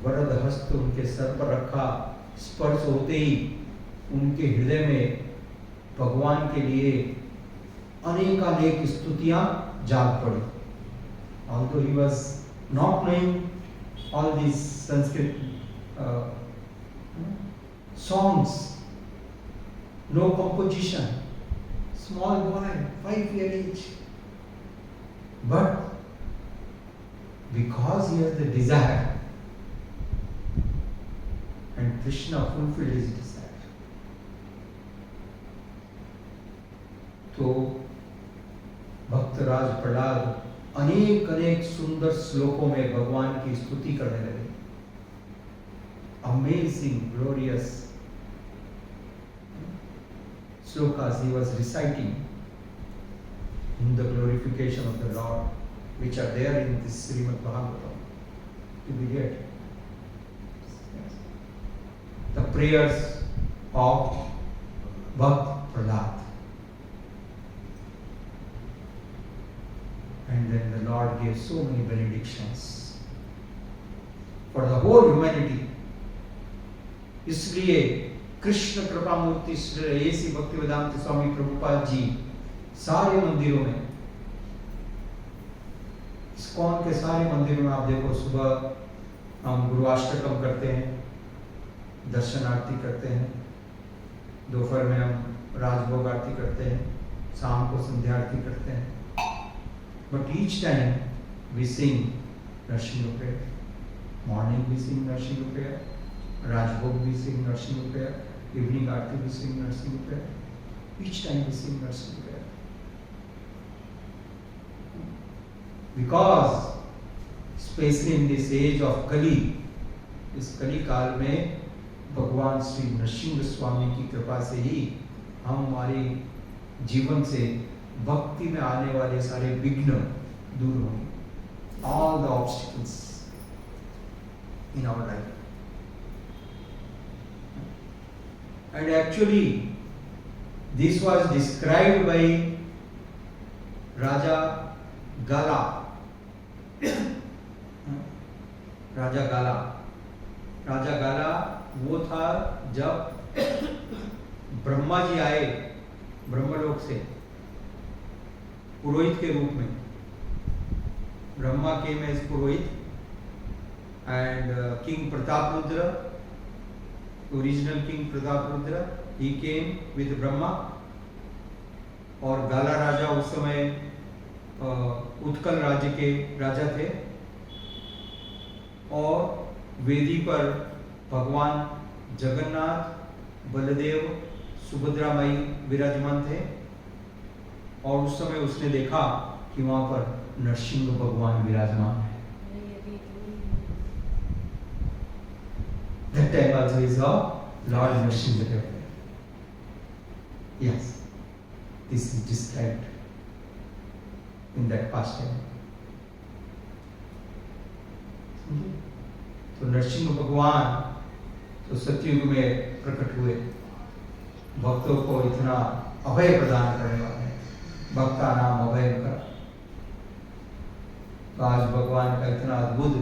वरद हस्त उनके सर पर रखा, स्पर्श होते ही उनके हृदय में भगवान के लिए अनेकानेक स्तुतियां जाग पड़ी। Although he was not knowing all these Sanskrit songs, no composition, small boy, 5 years age, but because he has the desire, and Krishna fulfilled his desire. तो भक्तराज प्रहलाद अनेक अनेक सुंदर श्लोकों में भगवान की स्तुति करने लगे। Amazing, glorious slokas he was reciting in the glorification of the Lord, which are there in this Srimad Bhagavatam to be read. The prayers of Bhakt Prahlad. And then the Lord gave so many benedictions for the whole humanity. इसलिए कृष्ण कृपा मूर्ति श्री ऐसी भक्तिवेदांत स्वामी प्रभुपाद जी सारे मंदिरों में, ISKCON के सारे मंदिरों में आप देखो, सुबह हम गुरुवाष्टकम करते हैं, दर्शन आरती करते हैं, दोपहर में हम राजभोग आरती करते हैं, शाम को संध्या आरती करते हैं। But each time we sing Narsimha prayer. Morning we sing Narsimha prayer, Rajbhog we sing Narsimha prayer, evening Aarti we sing Narsimha prayer. Each time we sing Narsimha prayer. Because especially in this age of Kali, इस कली काल में भगवान श्री नरसिंह स्वामी की कृपा से ही हम हमारे जीवन से भक्ति में आने वाले सारे विघ्न दूर होंगे, all the obstacles in our life. And actually this was described by Raja Gala राजा गाला। राजा गाला वो था जब ब्रह्मा जी आए ब्रह्मलोक से पुरोहित के रूप में। Brahma came as Purohit and King Prataprudra, original King Prataprudra, he came with Brahma। और गाला राजा उस समय उत्कल राज्य के राजा थे और वेदी पर भगवान जगन्नाथ, बलदेव, सुभद्रा माई विराजमान थे। और उस समय उसने देखा कि वहां पर नरसिंह भगवान विराजमान है। That time also is a Lord Nrsimha Deva. Yes, this is described in that past time. तो नरसिंह भगवान तो सतयुग में प्रकट हुए, भक्तों को इतना अभय प्रदान करने वाले हैं। भक्ता नाम अभय का। तो आज भगवान का इतना अद्भुत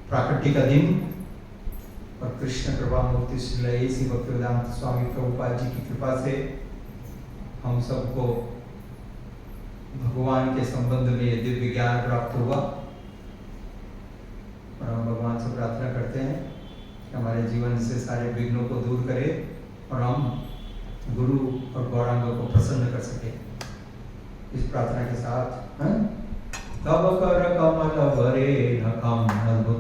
प्राकट्य का दिन और कृष्ण कृपा मूर्ति श्री ऐसी भक्तिवेदांत स्वामी प्रभुपाद जी की कृपा से हम सबको भगवान के संबंध में ये दिव्य ज्ञान प्राप्त हुआ। और हम भगवान से प्रार्थना करते हैं कि हमारे जीवन से सारे विघ्नों को दूर करे और हम गुरु और गौरांग को प्रसन्न कर सके। इस प्रार्थना के साथ तब कर कमल वरे न कम अद्भुत